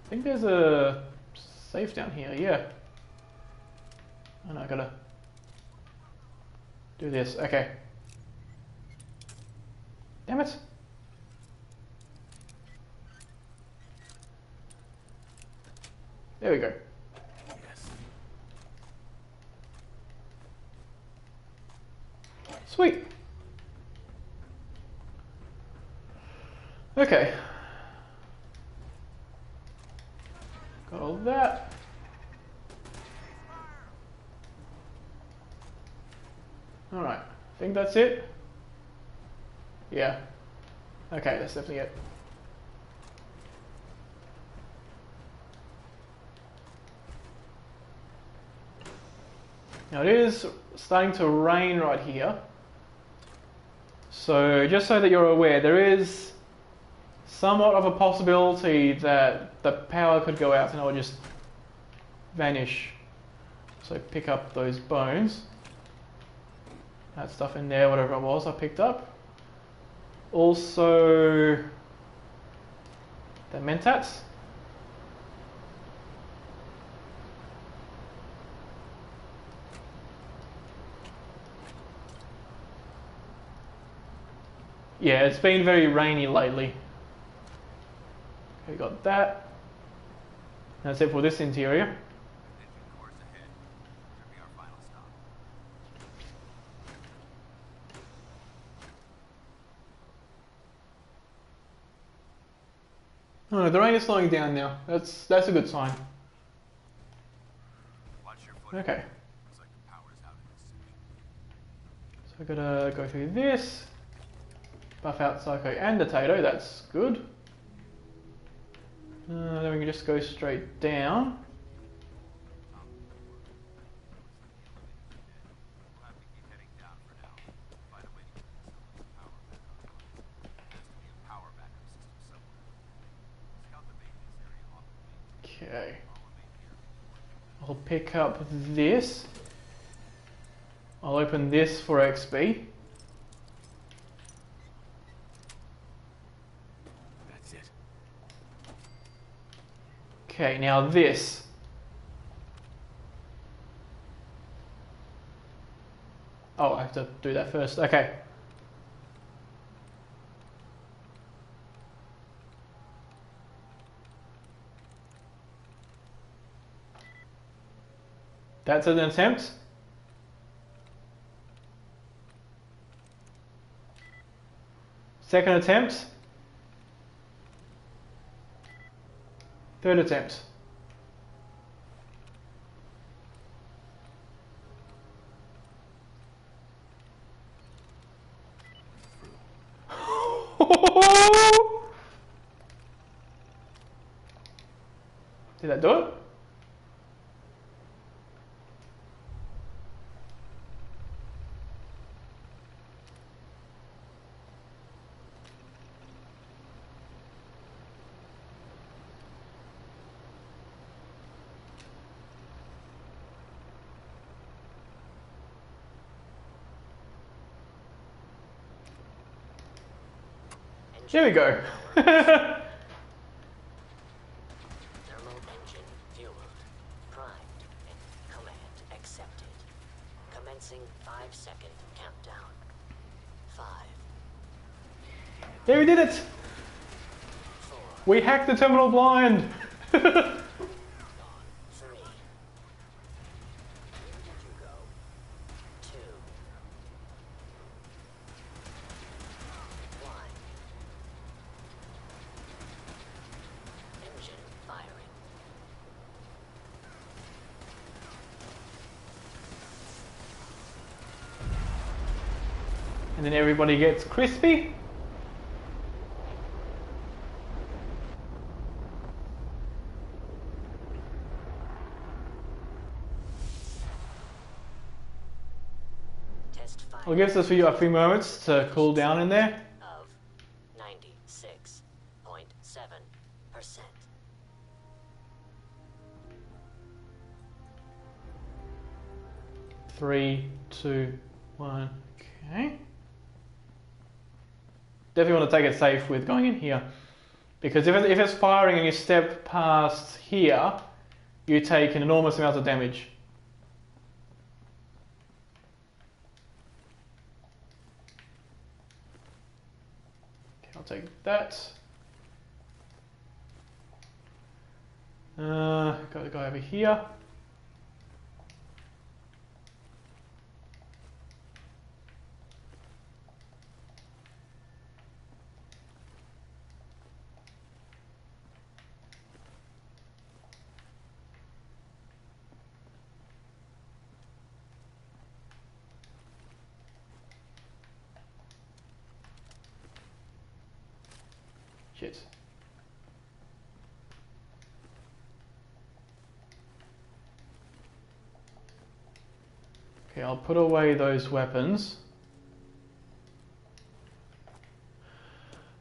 I think there's a safe down here, yeah. Oh no, I gotta do this. Okay. Damn it. There we go. Yes. Sweet. Okay. Got all that. Alright, I think that's it. Yeah. Okay, that's definitely it. Now it is starting to rain right here. So just so that you're aware, there is somewhat of a possibility that the power could go out and it will just vanish. So pick up those bones. That stuff in there, whatever it was I picked up. Also, the mentats. Yeah, it's been very rainy lately. Okay, got that. That's it for this interior. Engine course ahead. Should be our final stop. Oh, the rain is slowing down now. That's a good sign. Watch your foot. Okay. Looks like the power's out in this section. So I gotta go through this. Buff out Psycho and the Tato, that's good. Then we can just go straight down. We'll have to keep heading down for now. Find a way to get the facility's power back online. There has to be a power backup system somewhere. Scout the maintenance area off the main. Okay. Follow me here. I'll pick up this. I'll open this for XP. That's it. Okay, now this. Oh, I have to do that first. Okay. That's an attempt. Second attempt. Third attempt. Did that do it? There we go. Thermal engine fueled. Primed. And command accepted. Commencing 5-second countdown. 5. There, we did it. 4. We hacked the terminal blind. 3. Where did you go? 2. 1. Engine firing. And then everybody gets crispy. Test fire I'll give this a few moments to cool down in there. of 96.7%. 3, 2, 1. Okay. Definitely want to take it safe with going in here, because if it's firing and you step past here, you take an enormous amount of damage. Okay, I'll take that. Got the guy over here. Shit. Okay, I'll put away those weapons.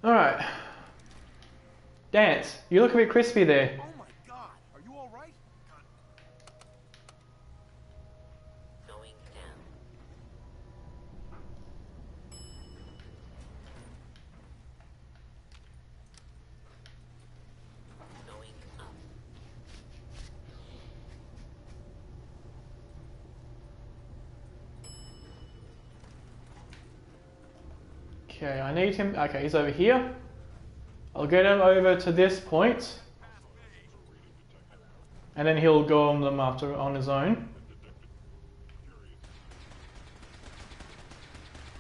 Alright. Dance, you look a bit crispy there. Oh my god, are you alright? Going down. Going up. Okay, I need him. Okay, he's over here. I'll get him over to this point, and then he'll go on them after on his own.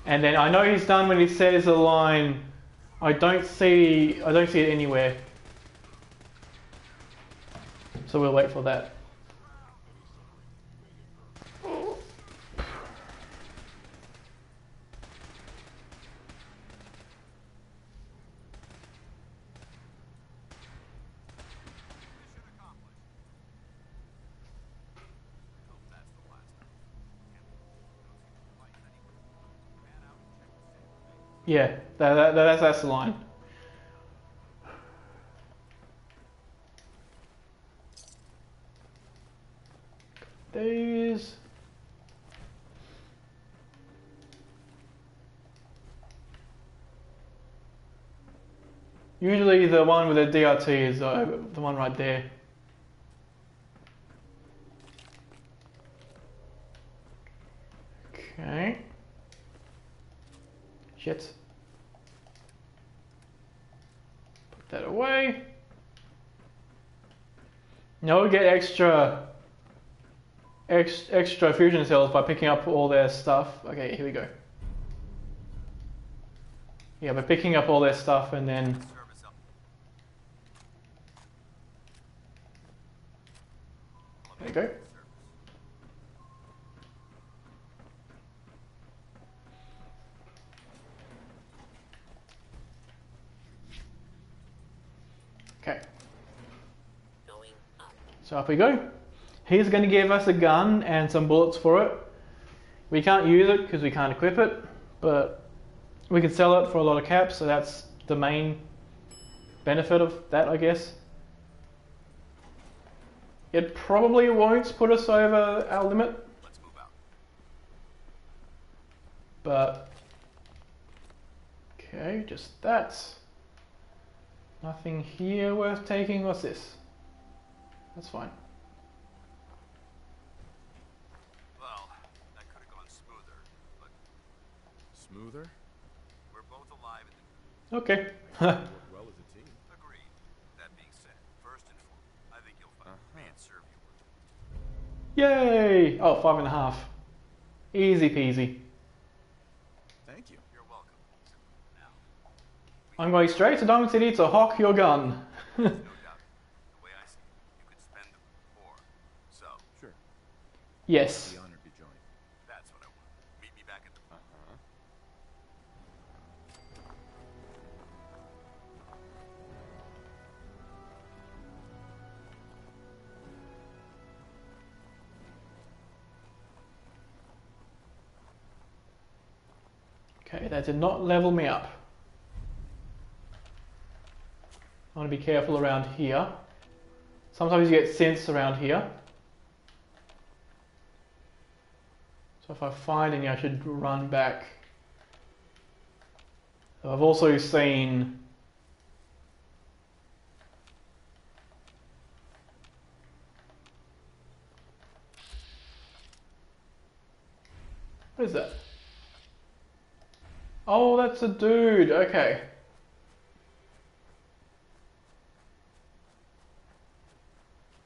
And then I know he's done when he says a line. I don't see it anywhere. So we'll wait for that. Yeah, that's the line. These. Usually the one with the DRT is the one right there. Okay. Shit. Put that away. Now we get extra fusion cells by picking up all their stuff. Okay, here we go. Yeah, by picking up all their stuff and then... There we go. Okay. Going up. So up we go. He's going to give us a gun and some bullets for it. We can't use it because we can't equip it, but we can sell it for a lot of caps, so that's the main benefit of that, I guess. It probably won't put us over our limit. Let's move out. But, okay, just that. Nothing here worth taking. What's this? That's fine. Well, that could have gone smoother, but Smoother? we're both alive and Okay. Work well as a team. agreed. That being said, first and foremost, I think you'll find me and serve you Yay! well. Oh, 5.5. Easy peasy. Thank you. You're welcome. Now, I'm going straight to Diamond City to hawk your gun. no doubt, the way I see it, you could spend them, or so. Sure. Yes. Be honored to join. That's what I want. Meet me back at the. Okay, that did not level me up. I want to be careful around here. Sometimes you get synths around here. So if I find any, I should run back. I've also seen... What is that? Oh, that's a dude. Okay.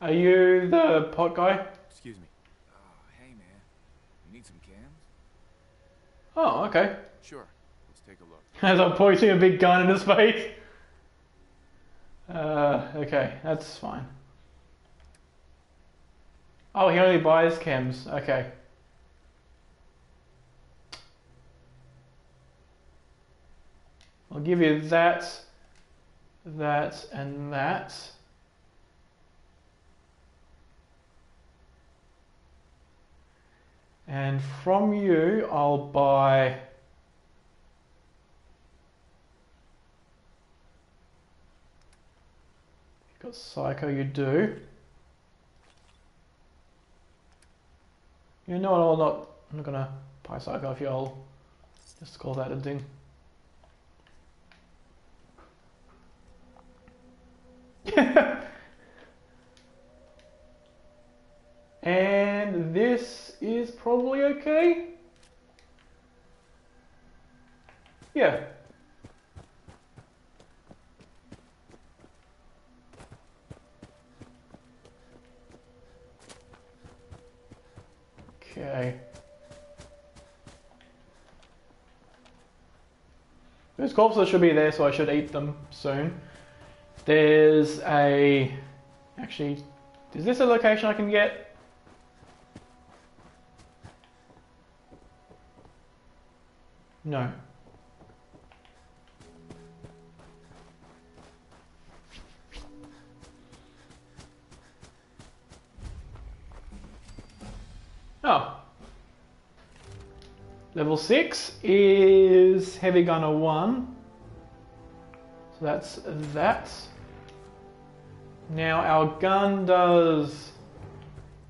Are you the pot guy? Excuse me. Oh, hey man. You need some cams? Oh, okay. Sure. Let's take a look. As I'm pointing a big gun in his face. Okay, that's fine. Oh, he only buys chems. Okay. I'll give you that, that, and that. And from you, I'll buy... You've got Psycho, you do. You know what, I'm not gonna buy Psycho if you'll just call that a ding. And this is probably okay. Yeah. Okay. Those corpses should be there, so I should eat them soon. There's a... Actually, is this a location I can get? No. Oh. Level 6 is Heavy Gunner 1. So that's that. Now our gun does...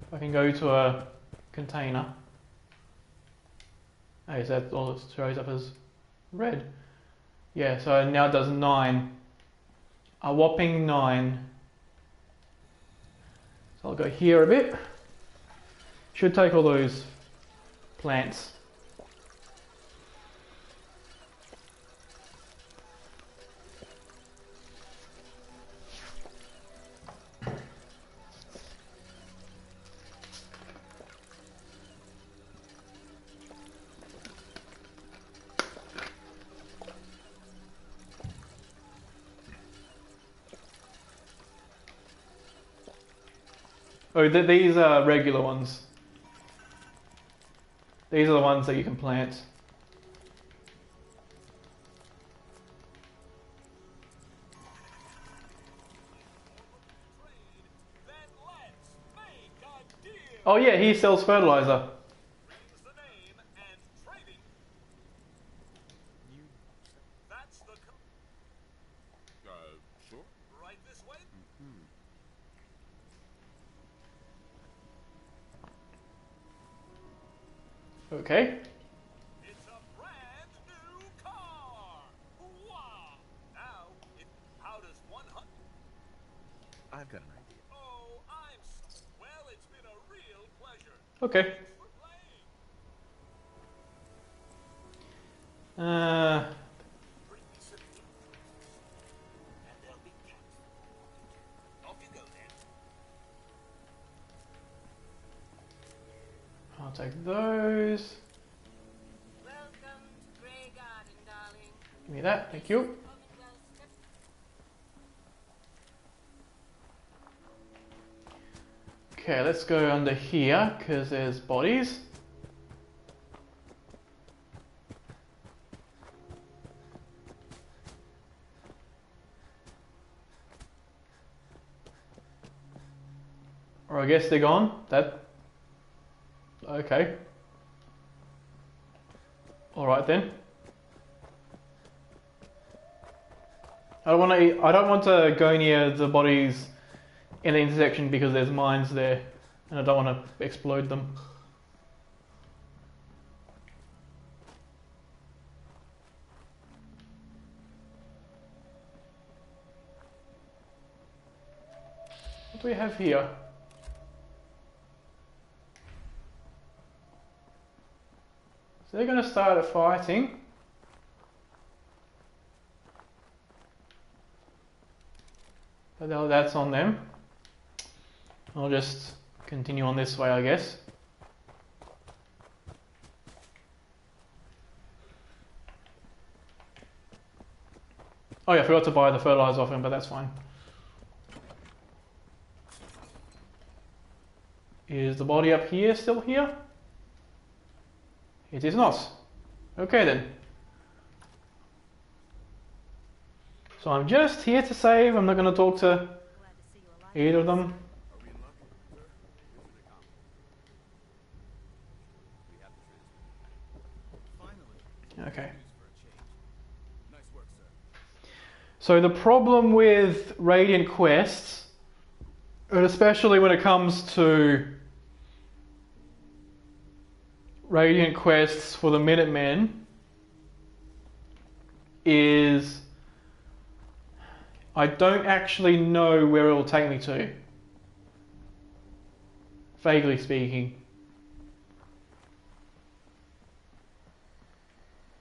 If I can go to a container. Oh, so that all it shows up as red. Yeah, so now it does 9. A whopping 9. So I'll go here a bit. Should take all those plants. Oh, these are regular ones. These are the ones that you can plant. Oh yeah, he sells fertilizer. Sure. Right this way. Okay. It's a brand new car. Wow! Now, how does one Okay. I'll take those. Welcome to Grey Garden, darling. Give me that, thank you. Okay, let's go under here because there's bodies. Or I guess they're gone. Okay. Alright then. I don't want to go near the bodies in the intersection because there's mines there and I don't want to explode them. What do we have here? So they're going to start fighting. But that's on them. I'll just continue on this way, I guess. Oh yeah, I forgot to buy the fertilizer off him, but that's fine. Is the body up here still here? It is not. Okay then. So I'm just here to save. I'm not going to talk to either of them. Okay. So the problem with Radiant quests, and especially when it comes to Radiant quests for the Minutemen, is I don't actually know where it will take me to. Vaguely speaking.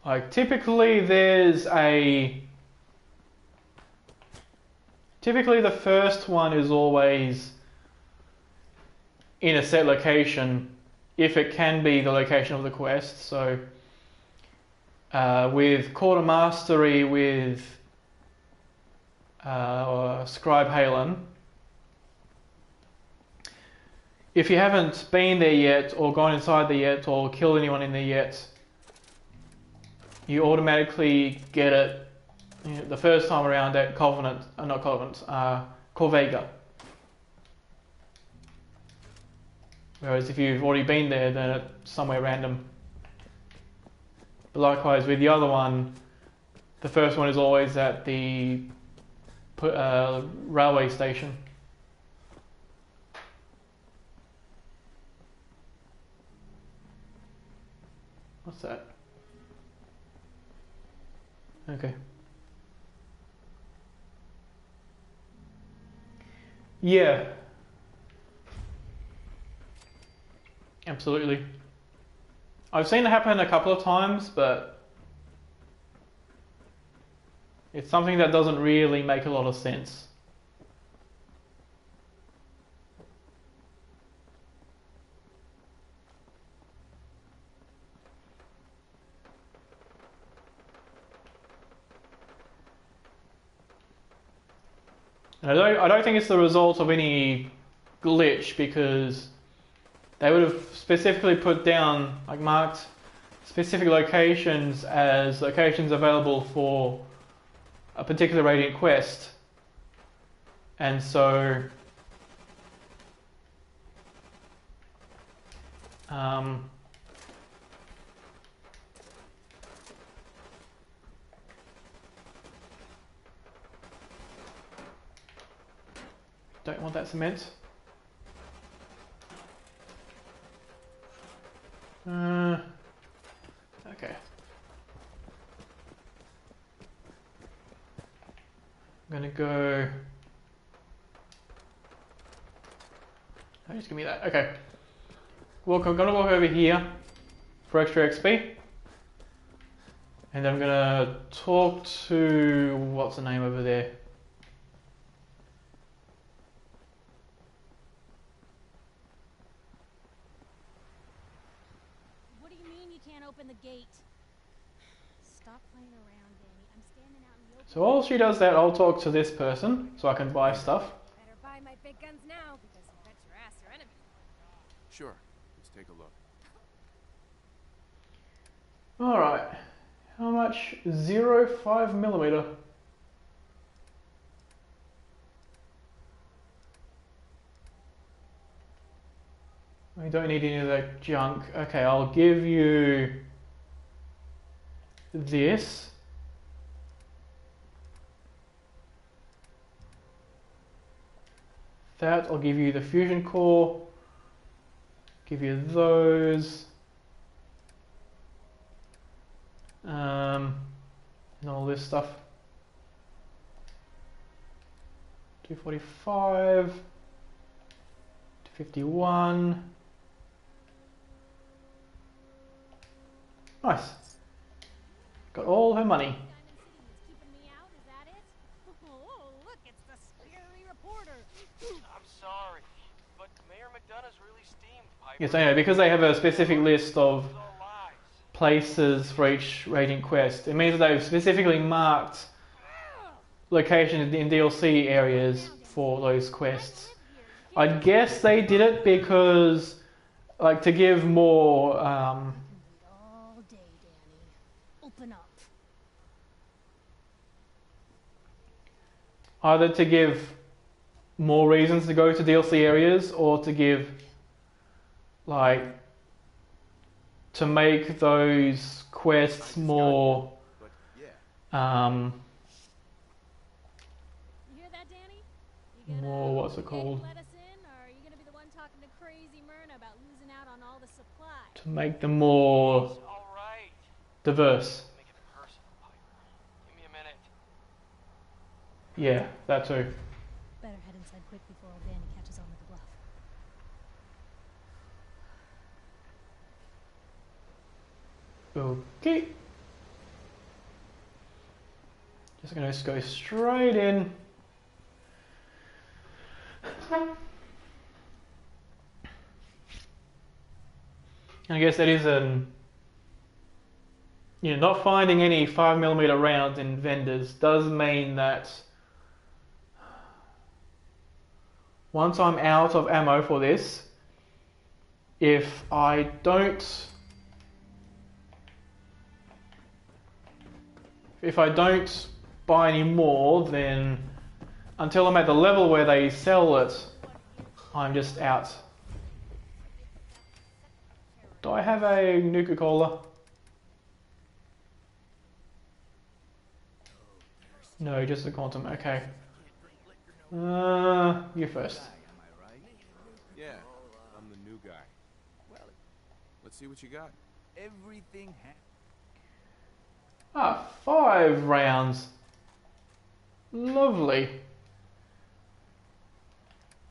Like typically the first one is always in a set location if it can be the location of the quest. So with Quarter Mastery with Scribe Halen, if you haven't been there yet or gone inside there yet or killed anyone in there yet, you automatically get it the first time around at Corvega. Whereas if you've already been there, then it's somewhere random. But likewise with the other one, the first one is always at the railway station. What's that? Okay. Yeah. Absolutely. I've seen it happen a couple of times, but it's something that doesn't really make a lot of sense. And I don't think it's the result of any glitch, because they would have specifically put down, like marked specific locations as locations available for a particular Radiant quest. And so don't want that cement. Okay. I'm gonna go. Oh, just give me that. Okay. I'm gonna walk over here for extra XP. And I'm gonna talk to, what's the name over there? What do you mean you can't open the gate? Stop playing around, Danny. I'm standing out in the open. So while she does that, I'll talk to this person so I can buy stuff. Better buy my big guns now because you bet your ass your enemy. Sure. Let's take a look. Alright. How much? 0.5mm. We don't need any of that junk. Okay, I'll give you this. That, I'll give you the fusion core. Give you those. And all this stuff. 245. 251. Nice. Got all her money. Keeping me out, is that it? Oh, look, it's the scary reporter. I'm sorry, but Mayor McDonough's really steamed, Piper. Yes, I know, because they have a specific list of places for each rating quest. It means that they've specifically marked locations in DLC areas for those quests. I guess they did it because, like, to give more, All day, Danny. Open up. either to give more reasons to go to DLC areas or to give, like, to make those quests more, You hear that, Danny? You gonna more, what's it called? let us in, or are you gonna be the one talking to crazy Myrna about losing out on all the supplies? To make them more diverse. Make it personal, Piper. Give me a minute. Yeah, that too. Better head inside quick before old Danny catches on with the bluff. Okay. Just gonna go straight in. I guess that is not finding any 5mm rounds in vendors does mean that once I'm out of ammo for this, if I don't buy any more, then until I'm at the level where they sell it, I'm just out. Do I have a Nuka-Cola? No, just a Quantum. Okay. You first. Yeah, I'm the new guy. Well, let's see what you got. Everything 5 rounds. Lovely.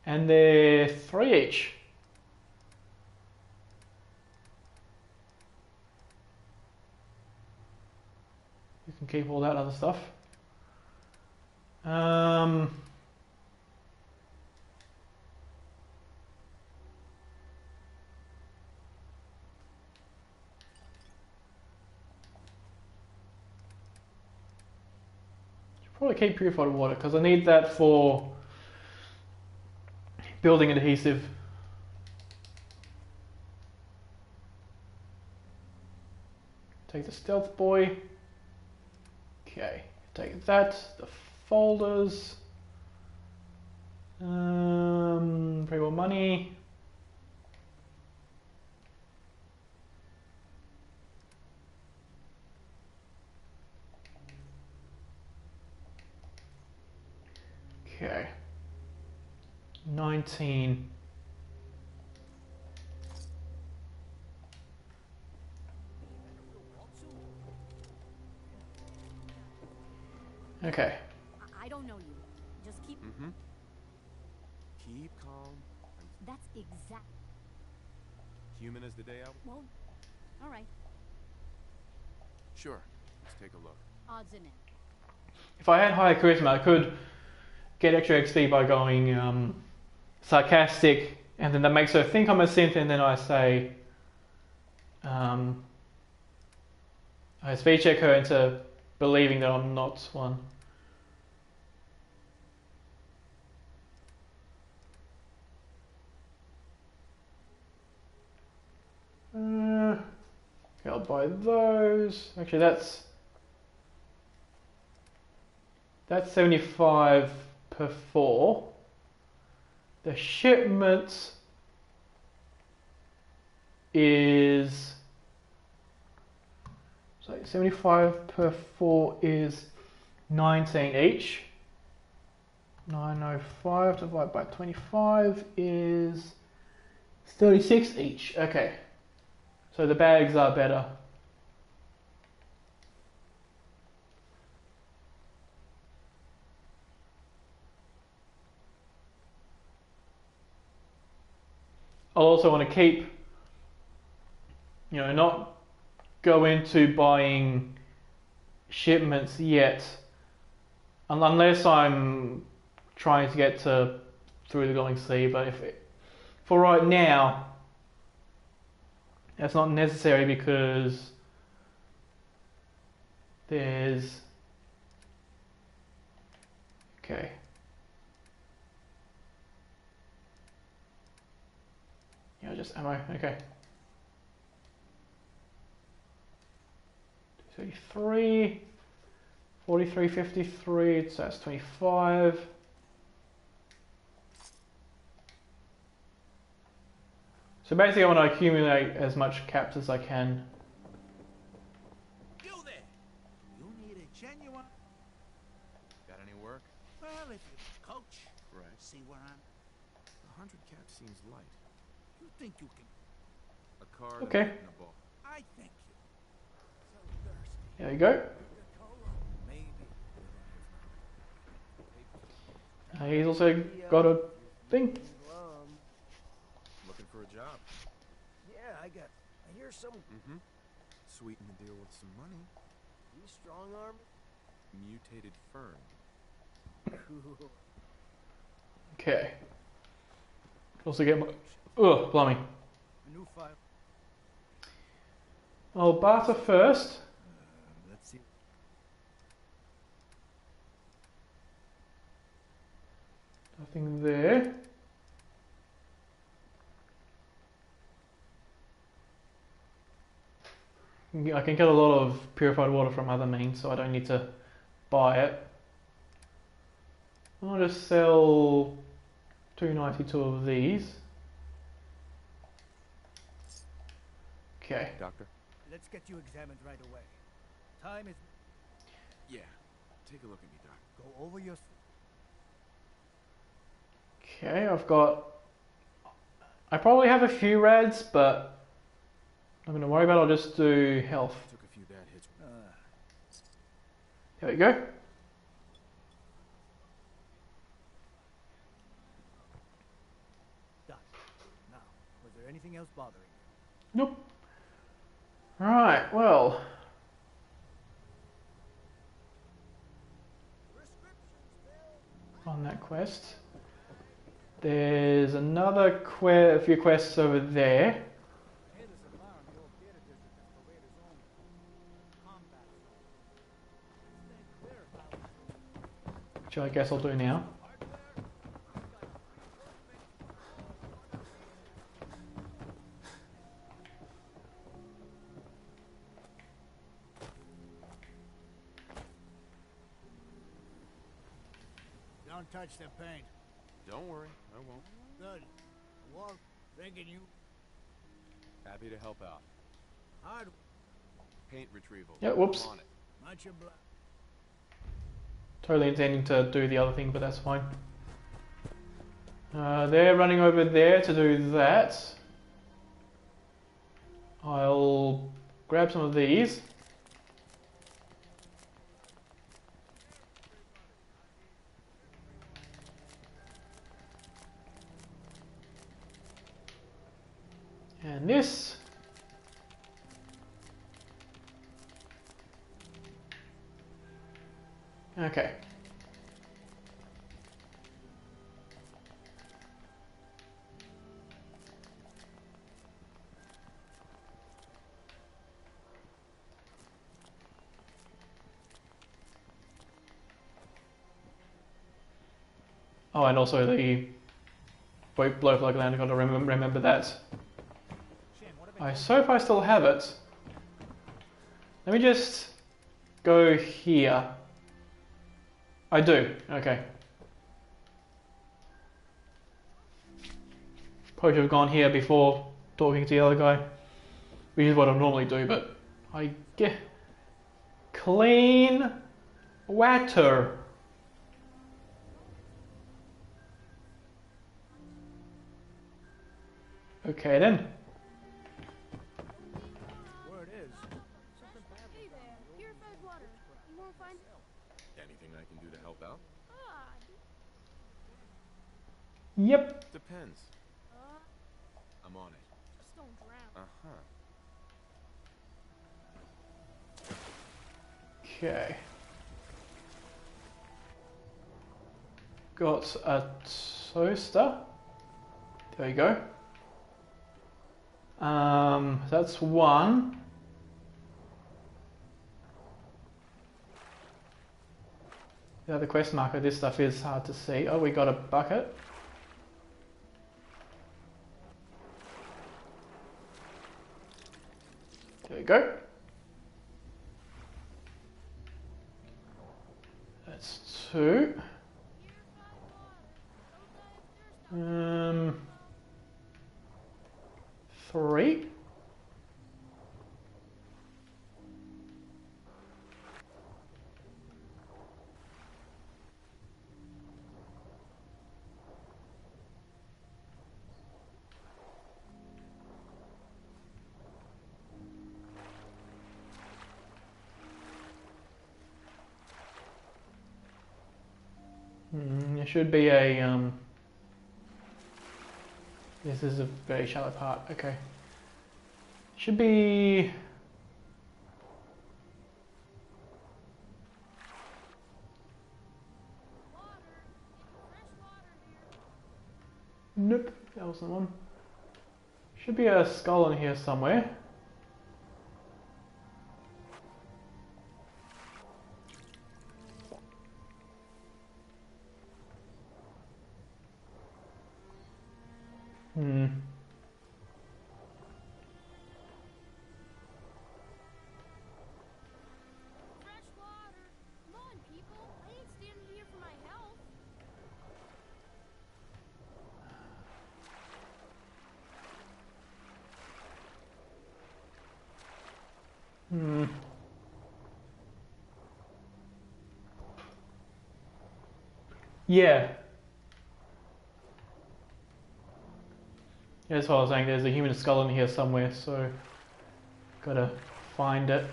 And they're 3 each. You can keep all that other stuff. Should probably keep purified water because I need that for building an adhesive. Take the stealth boy. Okay, take that. The folders. Pretty well money. Okay. 19. Okay. I don't know you. Just keep... Keep calm. That's exact... human as the day out? Well, all right. Sure. Let's take a look. Odds in it. If I had higher charisma, I could get extra XP by going sarcastic, and then that makes her think I'm a synth, and then I say, I speed check her into believing that I'm not one. Okay, I'll buy those. Actually, that's 75 per 4. The shipment is, so 75 per 4 is 19 each. 905 divided by 25 is 36 each. Okay, so the bags are better. I'll also want to keep, not go into buying shipments yet, unless I'm trying to get through the Glowing Sea. But for right now, that's not necessary because there's, okay. Yeah, just ammo, okay. 33, 43, 53, so that's 25. So basically I want to accumulate as much caps as I can. You there! You need a genuine... Got any work? Well, if you coach, Right. see where I'm... 100 caps seems light. You think you can... A card Okay. and a ball. I think you... So thirsty. There you go. Maybe. He's also got a thing. Looking for a job? Yeah, I hear some... Mm-hmm. Sweeten the deal with some money. You strong-armed? Mutated fern. Cool. Okay. Also get my... Ugh, blimey. A new file. I'll barter first. Let's see. Nothing there. I can get a lot of purified water from other means, so I don't need to buy it. I'll just sell 292 of these. Okay. Doctor? Let's get you examined right away. Time is... Yeah. Take a look at me, Doc. Go over your... Okay, I probably have a few rads, but I'm not going to worry about it. I'll just do health. Took a few bad hits. There we go. Done. Now, was there anything else bothering you? Nope. Right, well. On that quest. There's another a few quests over there. Which I guess I'll do now. Don't touch the paint. Don't worry, I won't. Good. Walt, thinking you... Happy to help out. Hard. Paint retrieval. Yeah, whoops. I'm on it. Much obliged. Totally intending to do the other thing, but that's fine. They're running over there to do that. I'll grab some of these. And this. Okay. Oh, and also the blow like land. I gotta remember that. So if I still have it, let me just go here. I do. Okay. Probably should have gone here before talking to the other guy, which is what I normally do. But I get clean water. Okay then. Where it is. Hey there, purified water. You won't find Anything I can do to help out? Yep. Depends. I'm on it. Just don't drown. Okay. Got a toaster. There you go. That's one. The other quest marker, this stuff is hard to see. Oh, we got a bucket. There you go. That's two. Three. There should be a this is a very shallow part. Okay. Should be. Nope, that wasn't one. Should be a skull in here somewhere. Fresh water. Come on, people. I ain't standing here for my health. Yeah. Yeah, that's what I was saying. There's a human skull in here somewhere, so gotta find it.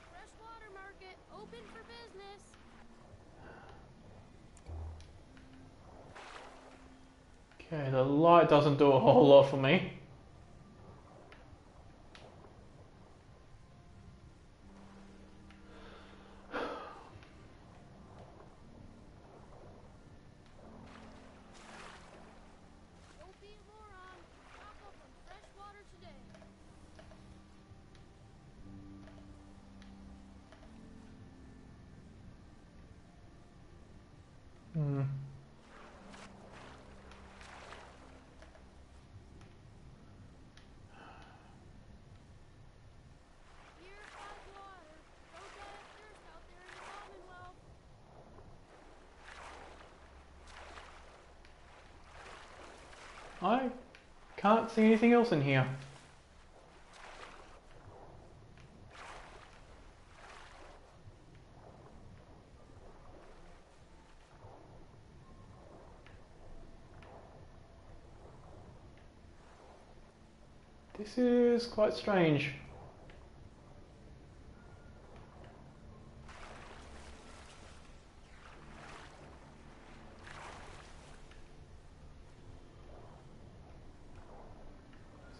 Freshwater market open for business. Okay, the light doesn't do a whole lot for me. Don't be a moron. Stock up on fresh water today. Purified water. Don't die of thirst out there in the Commonwealth. I can't see anything else in here. This is quite strange.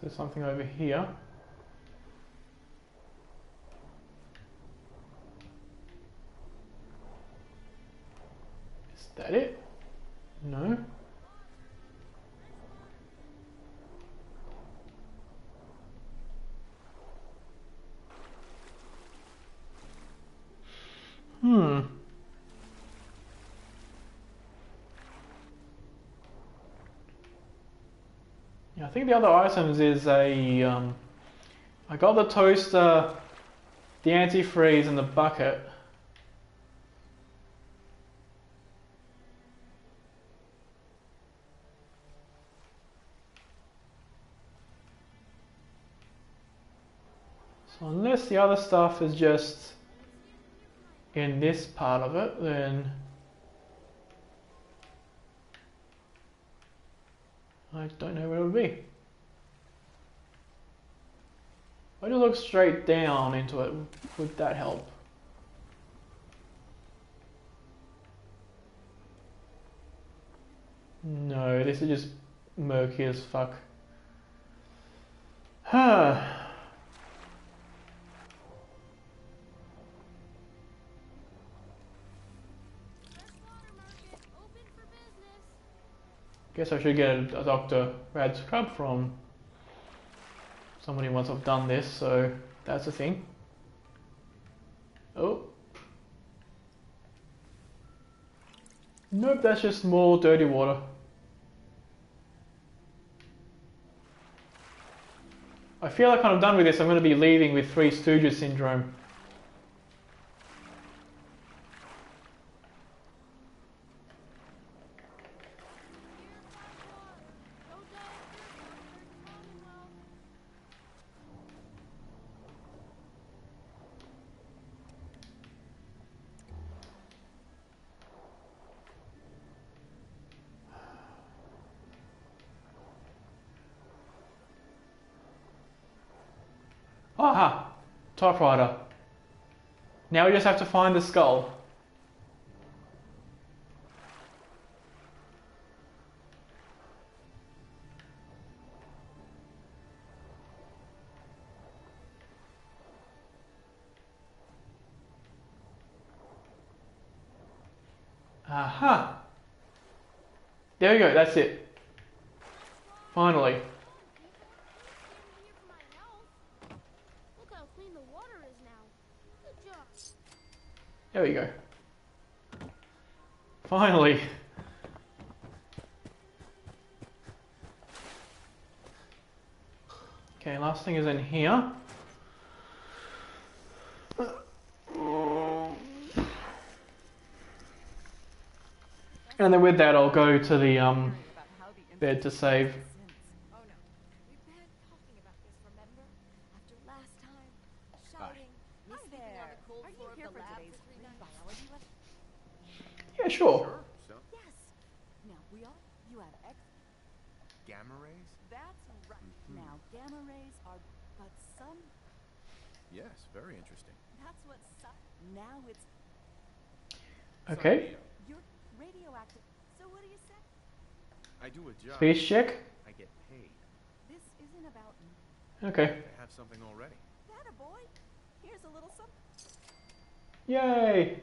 There's something over here. Is that it? No. Yeah, I think the other items is a I got the toaster, the antifreeze, and the bucket. So unless the other stuff is just in this part of it, then I don't know where it would be. If I just look straight down into it, would that help? No, this is just murky as fuck. Guess I should get a Dr. Rad scrub from somebody once I've done this, so that's a thing. Oh. Nope, that's just more dirty water. I feel like when I'm done with this, I'm going to be leaving with Three Stooges syndrome. Aha! Typewriter. Now we just have to find the skull. Aha! There we go, that's it. Finally. There we go. Finally. Okay, last thing is in here. And then with that I'll go to the bed to save. Yeah, sure. So? Yes. Now you have X. Gamma rays? That's right. Now gamma rays are but some. Yes, very interesting. That's what. Now it's. Okay. You're radioactive. So what do you say? I do a job. Speech check. I get paid. This isn't about. Okay. I have something already. That a boy. Here's a little something. Yay!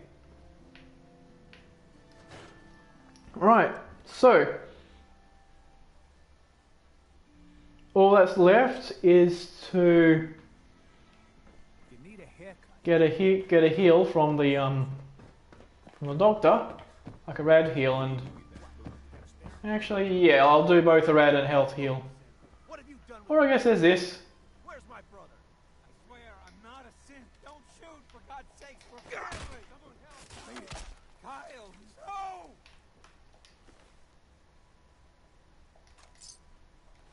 Right, so all that's left is to get a heal from the doctor, like a rad heal, and actually, yeah, I'll do both a rad and health heal. Or I guess there's this. Where's my brother? I swear I'm not a synth. Don't shoot, for God's sake, for family. Someone help me. Kyle, no!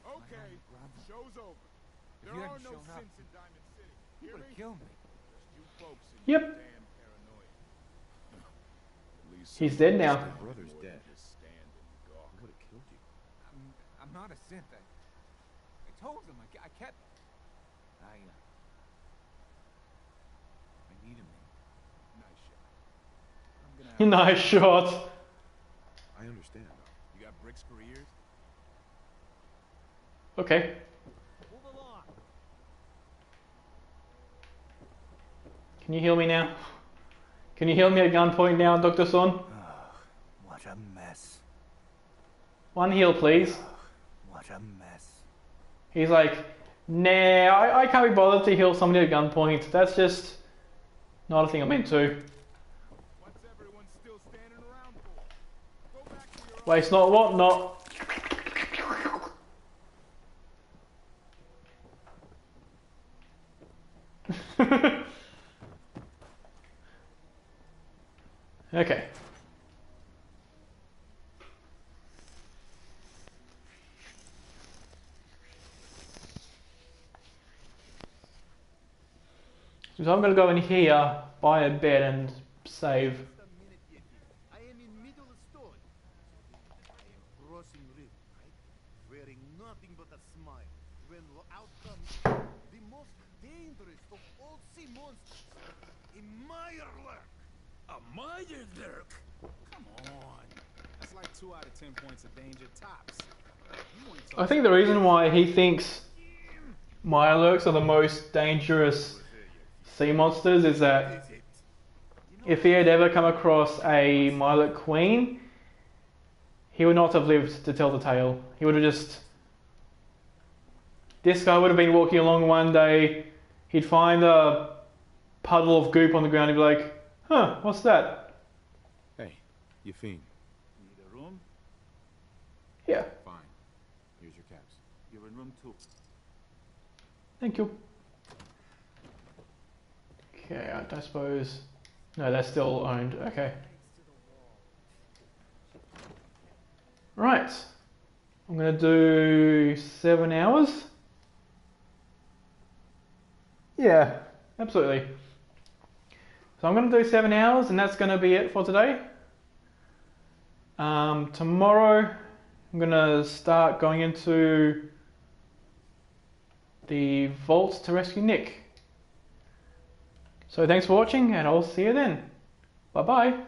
Okay, show's over. There are no synths in Diamond City. You would have killed me. Just you folks and Yep. your damn paranoia. He's dead now. My brother's dead. Just stand and gawk. I would have killed you. I'm not a synth. I told him. I kept. I need him. Nice shot. I'm gonna have Nice shot. I understand. You got bricks for ears? Okay. What Can you heal me now? Can you heal me at gunpoint now, Dr. Son? What a mess. One heal, please. What a mess. He's like, nah, I can't be bothered to heal somebody at gunpoint. That's just not a thing I'm into. What's everyone still standing around for? Go back to your Waste not, what not. Okay. So I'm going to go in here, buy a bed and save. I am in middle of store. I am crossing river, right? Wearing nothing but a smile. When out comes the most dangerous of all sea monsters, a Meyerlurk. A Meyerlurk? Come on. That's like 2 out of 10 points of danger tops. I think the reason why he thinks Mirelurks are the most dangerous sea monsters is that if he had ever come across a Mirelurk queen, he would not have lived to tell the tale. He would have just... This guy would have been walking along one day, he'd find a puddle of goop on the ground, he'd be like, huh, what's that? Hey, you fiend. Need a room? Yeah. Fine. Here's your caps. You're in room 2. Thank you. Okay, I suppose... No, that's still owned. Okay. Right. I'm going to do 7 hours. Yeah, absolutely. So I'm going to do 7 hours and that's going to be it for today. Tomorrow I'm going to start going into the vaults to rescue Nick. So thanks for watching and I'll see you then. Bye bye.